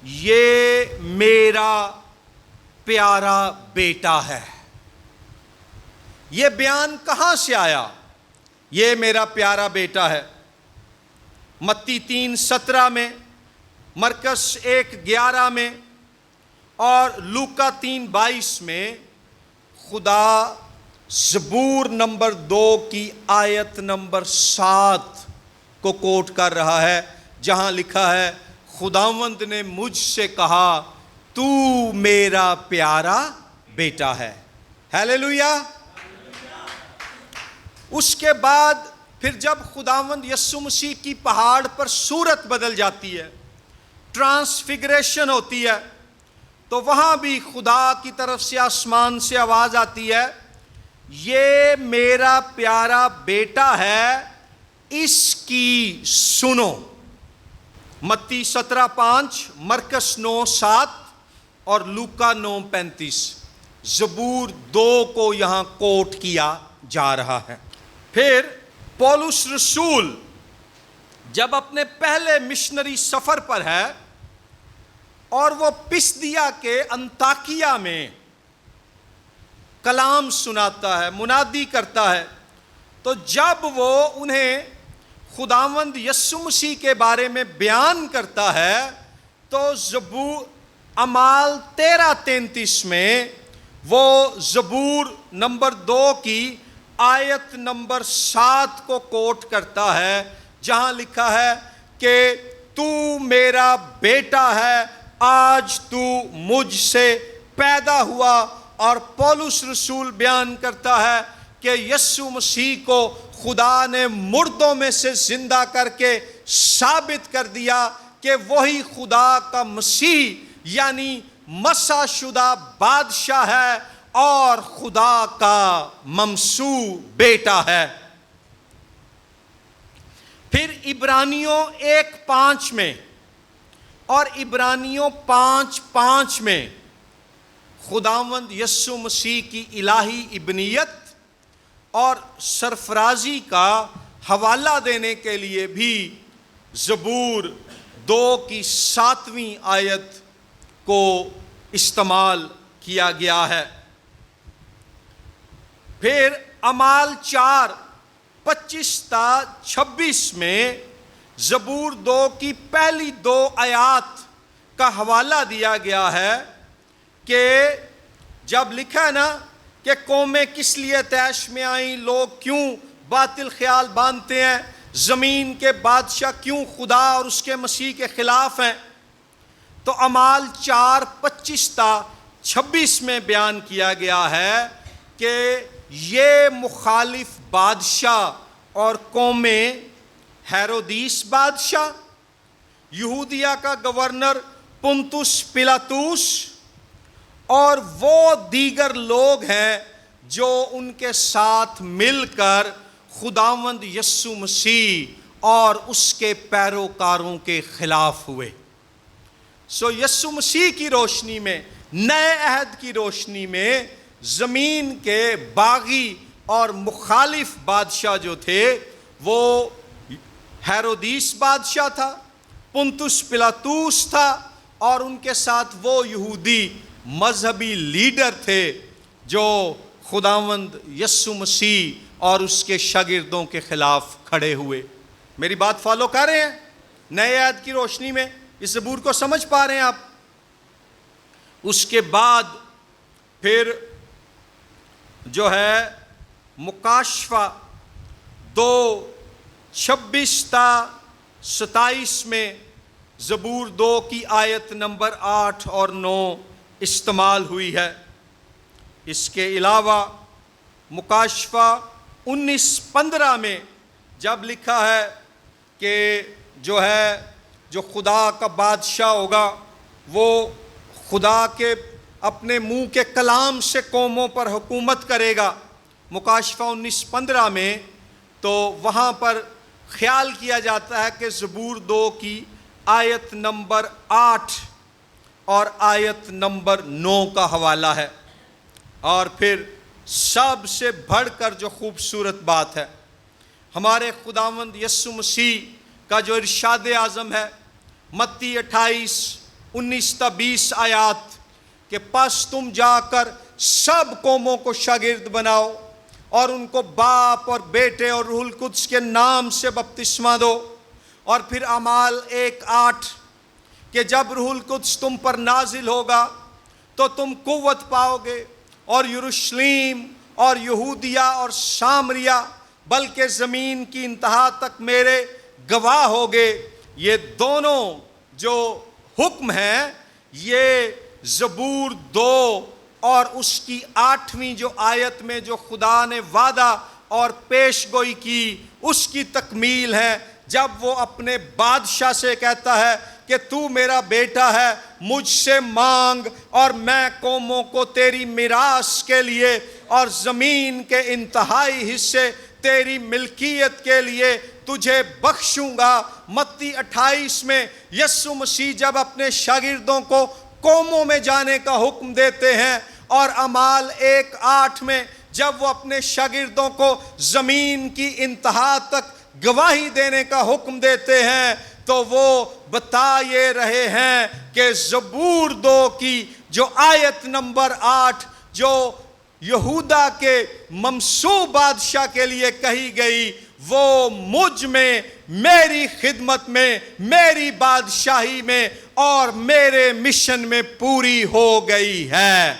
یہ میرا پیارا بیٹا ہے۔ یہ بیان کہاں سے آیا؟ یہ میرا پیارا بیٹا ہے۔ متی 3:17 میں، مرکز 1:11 میں اور لوکا 3:22 میں خدا زبور نمبر 2 کی آیت نمبر 7 کو کوٹ کر رہا ہے، جہاں لکھا ہے، خداوند نے مجھ سے کہا تو میرا پیارا بیٹا ہے۔ ہیلیلویا۔ اس کے بعد پھر جب خداوند یسوع مسیح کی پہاڑ پر صورت بدل جاتی ہے، ٹرانسفگریشن ہوتی ہے، تو وہاں بھی خدا کی طرف سے آسمان سے آواز آتی ہے، یہ میرا پیارا بیٹا ہے، اس کی سنو۔ متی 17:5، مرکس 9:7 اور لوکا 9:35۔ زبور 2 کو یہاں کوٹ کیا جا رہا ہے۔ پھر پولس رسول جب اپنے پہلے مشنری سفر پر ہے اور وہ پسدیا کے انطاکیہ میں کلام سناتا ہے، منادی کرتا ہے، تو جب وہ انہیں خداوند یسوع مسیح کے بارے میں بیان کرتا ہے تو زبور اعمال 13:33 میں وہ زبور نمبر 2 کی آیت نمبر 7 کو کوٹ کرتا ہے، جہاں لکھا ہے کہ تو میرا بیٹا ہے، آج تو مجھ سے پیدا ہوا۔ اور پولس رسول بیان کرتا ہے کہ یسوع مسیح کو خدا نے مردوں میں سے زندہ کر کے ثابت کر دیا کہ وہی خدا کا مسیح یعنی مسیح شدہ بادشاہ ہے اور خدا کا ممسوح بیٹا ہے۔ پھر عبرانیوں 1:5 میں اور عبرانیوں 5:5 میں خداوند یسوع مسیح کی الہی ابنیت اور سرفرازی کا حوالہ دینے کے لیے بھی زبور 2 کی 7ویں آیت کو استعمال کیا گیا ہے۔ پھر اعمال 4:25-26 میں زبور 2 کی پہلی 2 آیات کا حوالہ دیا گیا ہے کہ جب لکھا ہے نا کہ قومیں کس لیے طیش میں آئیں، لوگ کیوں باطل خیال باندھتے ہیں، زمین کے بادشاہ کیوں خدا اور اس کے مسیح کے خلاف ہیں، تو اعمال 4:25-26 میں بیان کیا گیا ہے کہ یہ مخالف بادشاہ اور قومیں ہیرودیس بادشاہ، یہودیہ کا گورنر پنتس پلاطوس اور وہ دیگر لوگ ہیں جو ان کے ساتھ مل کر خداوند یسوع مسیح اور اس کے پیروکاروں کے خلاف ہوئے۔ یسوع مسیح کی روشنی میں، نئے عہد کی روشنی میں، زمین کے باغی اور مخالف بادشاہ جو تھے وہ ہیرودیس بادشاہ تھا، پنتس پلاطوس تھا، اور ان کے ساتھ وہ یہودی مذہبی لیڈر تھے جو خداوند یسوع مسیح اور اس کے شاگردوں کے خلاف کھڑے ہوئے۔ میری بات فالو کر رہے ہیں؟ نئے عہد کی روشنی میں اس زبور کو سمجھ پا رہے ہیں آپ؟ اس کے بعد پھر جو ہے مکاشفہ 2:26-27 میں زبور 2 کی آیت نمبر 8 اور 9 استعمال ہوئی ہے۔ اس کے علاوہ مکاشفہ 19:15 میں جب لکھا ہے کہ جو خدا کا بادشاہ ہوگا وہ خدا کے اپنے منہ کے کلام سے قوموں پر حکومت کرے گا، مکاشفہ 19:15 میں، تو وہاں پر خیال کیا جاتا ہے کہ زبور 2 کی آیت نمبر 8 اور آیت نمبر 9 کا حوالہ ہے۔ اور پھر سب سے بڑھ کر جو خوبصورت بات ہے، ہمارے خداوند یسوع مسیح کا جو ارشاد اعظم ہے متی 28:19-20 آیات کہ پس تم جا کر سب قوموں کو شاگرد بناؤ اور ان کو باپ اور بیٹے اور روح القدس کے نام سے بپتسمہ دو۔ اور پھر اعمال 1:8 کہ جب روح القدس تم پر نازل ہوگا تو تم قوت پاؤ گے اور یروشلیم اور یہودیہ اور سامریہ بلکہ زمین کی انتہا تک میرے گواہ ہوگے۔ یہ دونوں جو حکم ہیں یہ زبور 2 اور اس کی 8ویں جو آیت میں جو خدا نے وعدہ اور پیش گوئی کی اس کی تکمیل ہے جب وہ اپنے بادشاہ سے کہتا ہے کہ تو میرا بیٹا ہے، مجھ سے مانگ اور میں قوموں کو تیری میراث کے لیے اور زمین کے انتہائی حصے تیری ملکیت کے لیے تجھے بخشوں گا۔ متی 28 میں یسوع مسیح جب اپنے شاگردوں کو قوموں میں جانے کا حکم دیتے ہیں، اور اعمال 1:8 میں جب وہ اپنے شاگردوں کو زمین کی انتہا تک گواہی دینے کا حکم دیتے ہیں، تو وہ بتا یہ رہے ہیں کہ زبور 2 کی جو آیت نمبر 8 جو یہودا کے ممسوح بادشاہ کے لیے کہی گئی، وہ مجھ میں، میری خدمت میں، میری بادشاہی میں اور میرے مشن میں پوری ہو گئی ہے۔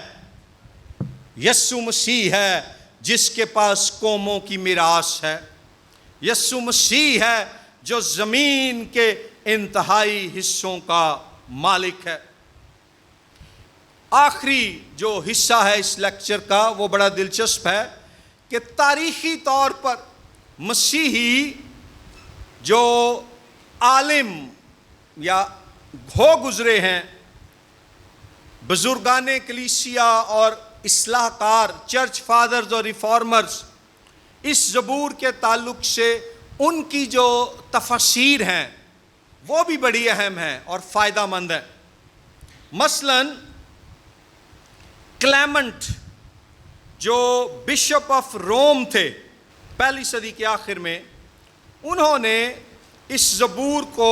یسوع مسیح ہے جس کے پاس قوموں کی میراث ہے۔ یسوع مسیح ہے جو زمین کے انتہائی حصوں کا مالک ہے۔ آخری جو حصہ ہے اس لیکچر کا وہ بڑا دلچسپ ہے کہ تاریخی طور پر مسیحی جو عالم یا ہو گزرے ہیں، بزرگان کلیسیا اور اصلاح کار، چرچ فادرز اور ریفارمرز، اس زبور کے تعلق سے ان کی جو تفاسیر ہیں وہ بھی بڑی اہم ہیں اور فائدہ مند ہیں۔ مثلاً کلیمنٹ جو بشپ آف روم تھے پہلی صدی کے آخر میں، انہوں نے اس زبور کو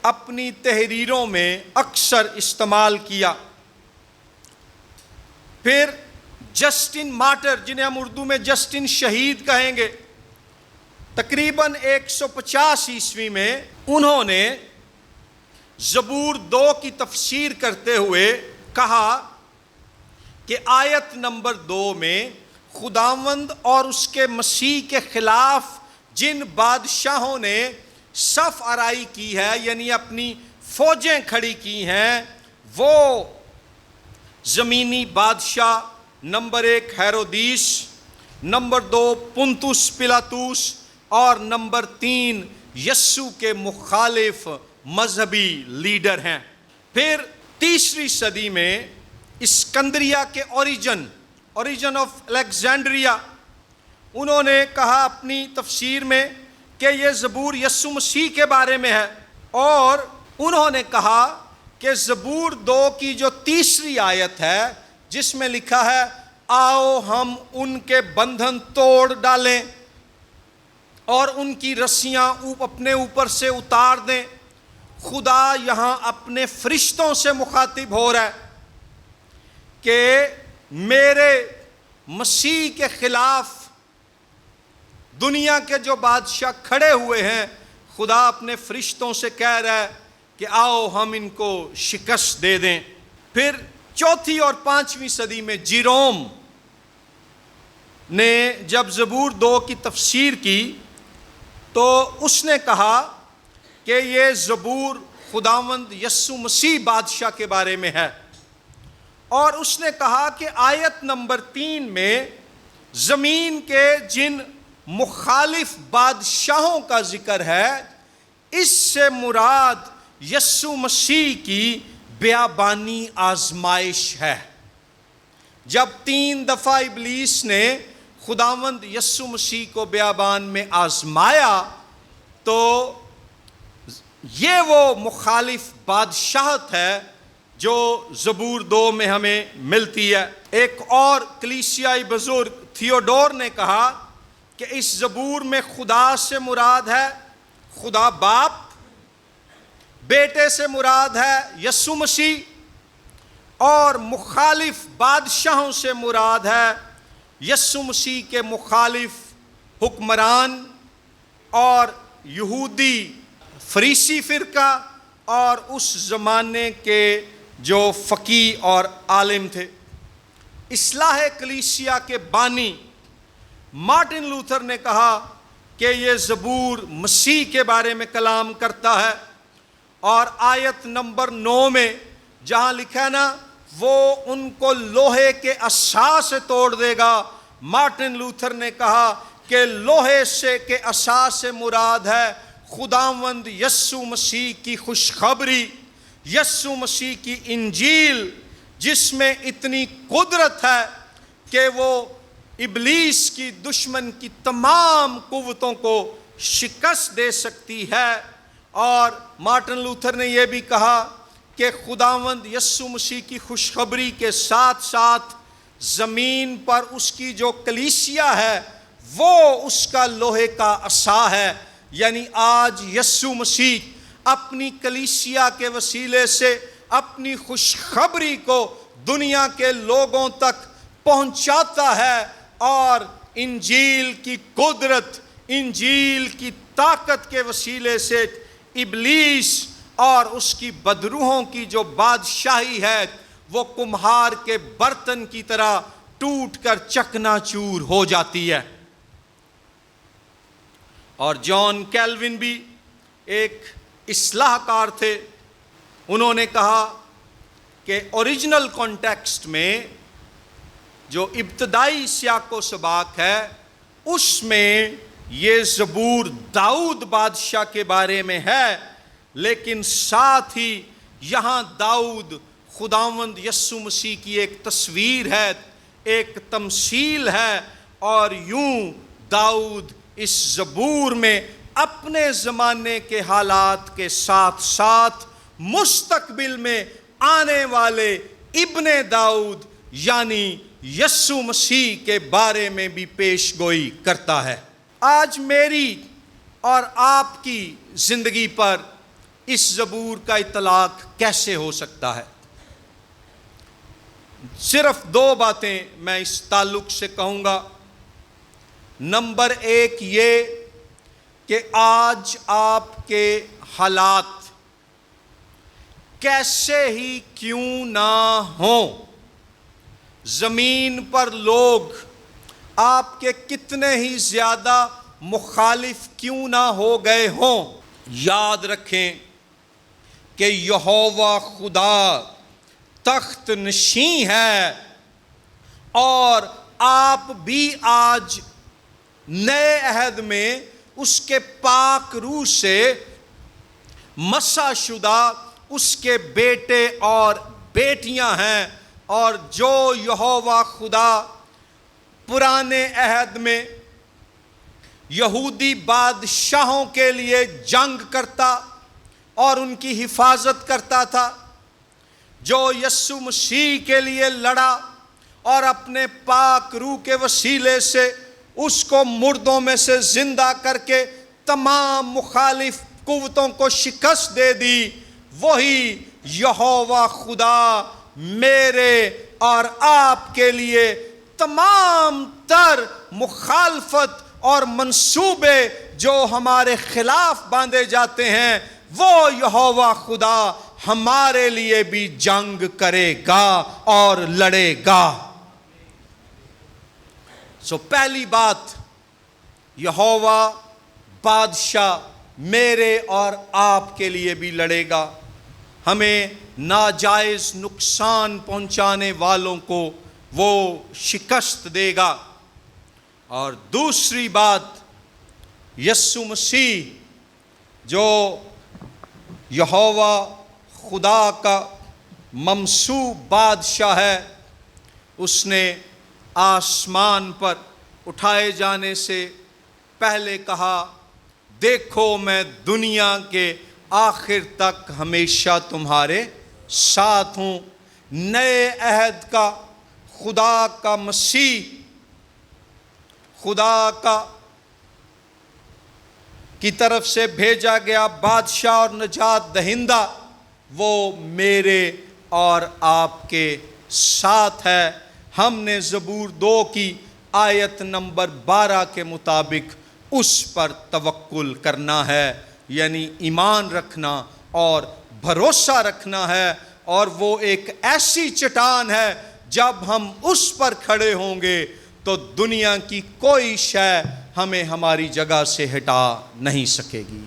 اپنی تحریروں میں اکثر استعمال کیا۔ پھر جسٹن مارٹر، جنہیں ہم اردو میں جسٹن شہید کہیں گے، تقریباً 150 عیسوی میں انہوں نے زبور 2 کی تفسیر کرتے ہوئے کہا کہ آیت نمبر 2 میں خداوند اور اس کے مسیح کے خلاف جن بادشاہوں نے صف آرائی کی ہے، یعنی اپنی فوجیں کھڑی کی ہیں، وہ زمینی بادشاہ نمبر 1 ہیرودیس، نمبر 2 پنتس پلاطس اور نمبر 3 یسوع کے مخالف مذہبی لیڈر ہیں۔ پھر تیسری صدی میں اسکندریہ کے اوریجن آف الیگزینڈریا، انہوں نے کہا اپنی تفسیر میں کہ یہ زبور یسوع مسیح کے بارے میں ہے، اور انہوں نے کہا کہ زبور 2 کی جو تیسری آیت ہے جس میں لکھا ہے آؤ ہم ان کے بندھن توڑ ڈالیں اور ان کی رسیاں اپنے اوپر سے اتار دیں، خدا یہاں اپنے فرشتوں سے مخاطب ہو رہا ہے کہ میرے مسیح کے خلاف دنیا کے جو بادشاہ کھڑے ہوئے ہیں، خدا اپنے فرشتوں سے کہہ رہا ہے کہ آؤ ہم ان کو شکست دے دیں۔ پھر چوتھی اور 5ویں صدی میں جیروم نے جب زبور 2 کی تفسیر کی تو اس نے کہا کہ یہ زبور خداوند یسوع مسیح بادشاہ کے بارے میں ہے، اور اس نے کہا کہ آیت نمبر 3 میں زمین کے جن مخالف بادشاہوں کا ذکر ہے، اس سے مراد یسوع مسیح کی بیابانی آزمائش ہے۔ جب 3 دفعہ ابلیس نے خداوند یسوع مسیح کو بیابان میں آزمایا تو یہ وہ مخالف بادشاہت ہے جو زبور 2 میں ہمیں ملتی ہے۔ ایک اور کلیسیائی بزرگ تھیوڈور نے کہا کہ اس زبور میں خدا سے مراد ہے خدا باپ، بیٹے سے مراد ہے یسوع مسیح، اور مخالف بادشاہوں سے مراد ہے یسوع مسیح کے مخالف حکمران اور یہودی فریسی فرقہ اور اس زمانے کے جو فقیہ اور عالم تھے۔ اصلاح کلیسیا کے بانی مارٹن لوتھر نے کہا کہ یہ زبور مسیح کے بارے میں کلام کرتا ہے، اور آیت نمبر 9 میں جہاں لکھا ہے نا وہ ان کو لوہے کے عصا سے توڑ دے گا، مارٹن لوتھر نے کہا کہ لوہے سے کہ عصا سے مراد ہے خداوند یسوع مسیح کی خوشخبری، یسوع مسیح کی انجیل، جس میں اتنی قدرت ہے کہ وہ ابلیس کی دشمن کی تمام قوتوں کو شکست دے سکتی ہے۔ اور مارٹن لوتھر نے یہ بھی کہا کہ خداوند یسوع مسیح کی خوشخبری کے ساتھ ساتھ زمین پر اس کی جو کلیسیا ہے وہ اس کا لوہے کا عصا ہے۔ یعنی آج یسوع مسیح اپنی کلیسیا کے وسیلے سے اپنی خوشخبری کو دنیا کے لوگوں تک پہنچاتا ہے، اور انجیل کی قدرت، انجیل کی طاقت کے وسیلے سے ابلیس اور اس کی بدروحوں کی جو بادشاہی ہے وہ کمہار کے برتن کی طرح ٹوٹ کر چکنا چور ہو جاتی ہے۔ اور جان کیلوین بھی ایک اصلاح کار تھے، انہوں نے کہا کہ اوریجنل کانٹیکسٹ میں جو ابتدائی سیاق و سباق ہے اس میں یہ زبور داؤد بادشاہ کے بارے میں ہے، لیکن ساتھ ہی یہاں داؤد خداوند یسوع مسیح کی ایک تصویر ہے، ایک تمثیل ہے، اور یوں داؤد اس زبور میں اپنے زمانے کے حالات کے ساتھ ساتھ مستقبل میں آنے والے ابن داؤد یعنی یسوع مسیح کے بارے میں بھی پیش گوئی کرتا ہے۔ آج میری اور آپ کی زندگی پر اس زبور کا اطلاق کیسے ہو سکتا ہے؟ صرف دو باتیں میں اس تعلق سے کہوں گا۔ نمبر ایک یہ کہ آج آپ کے حالات کیسے ہی کیوں نہ ہوں، زمین پر لوگ آپ کے کتنے ہی زیادہ مخالف کیوں نہ ہو گئے ہوں، یاد رکھیں کہ یہوہ خدا تخت نشین ہے، اور آپ بھی آج نئے عہد میں اس کے پاک روح سے مسح شدہ اس کے بیٹے اور بیٹیاں ہیں، اور جو یہوہ خدا پرانے عہد میں یہودی بادشاہوں کے لیے جنگ کرتا اور ان کی حفاظت کرتا تھا، جو یسوع مسیح کے لیے لڑا اور اپنے پاک روح کے وسیلے سے اس کو مردوں میں سے زندہ کر کے تمام مخالف قوتوں کو شکست دے دی، وہی یہوہ خدا میرے اور آپ کے لیے تمام تر مخالفت اور منصوبے جو ہمارے خلاف باندھے جاتے ہیں، وہ یہوہ خدا ہمارے لیے بھی جنگ کرے گا اور لڑے گا۔ پہلی بات، یہوہ بادشاہ میرے اور آپ کے لیے بھی لڑے گا، ہمیں ناجائز نقصان پہنچانے والوں کو وہ شکست دے گا۔ اور دوسری بات، یسوع مسیح جو یہوہ خدا کا ممسوح بادشاہ ہے، اس نے آسمان پر اٹھائے جانے سے پہلے کہا، دیکھو میں دنیا کے آخر تک ہمیشہ تمہارے ساتھ ہوں۔ نئے عہد کا خدا کا مسیح، خدا کی طرف سے بھیجا گیا بادشاہ اور نجات دہندہ، وہ میرے اور آپ کے ساتھ ہے۔ ہم نے زبور 2 کی آیت نمبر 12 کے مطابق اس پر توکل کرنا ہے، یعنی ایمان رکھنا اور بھروسہ رکھنا ہے، اور وہ ایک ایسی چٹان ہے جب ہم اس پر کھڑے ہوں گے تو دنیا کی کوئی شے ہمیں ہماری جگہ سے ہٹا نہیں سکے گی۔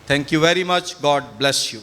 Thank you very much, God bless you.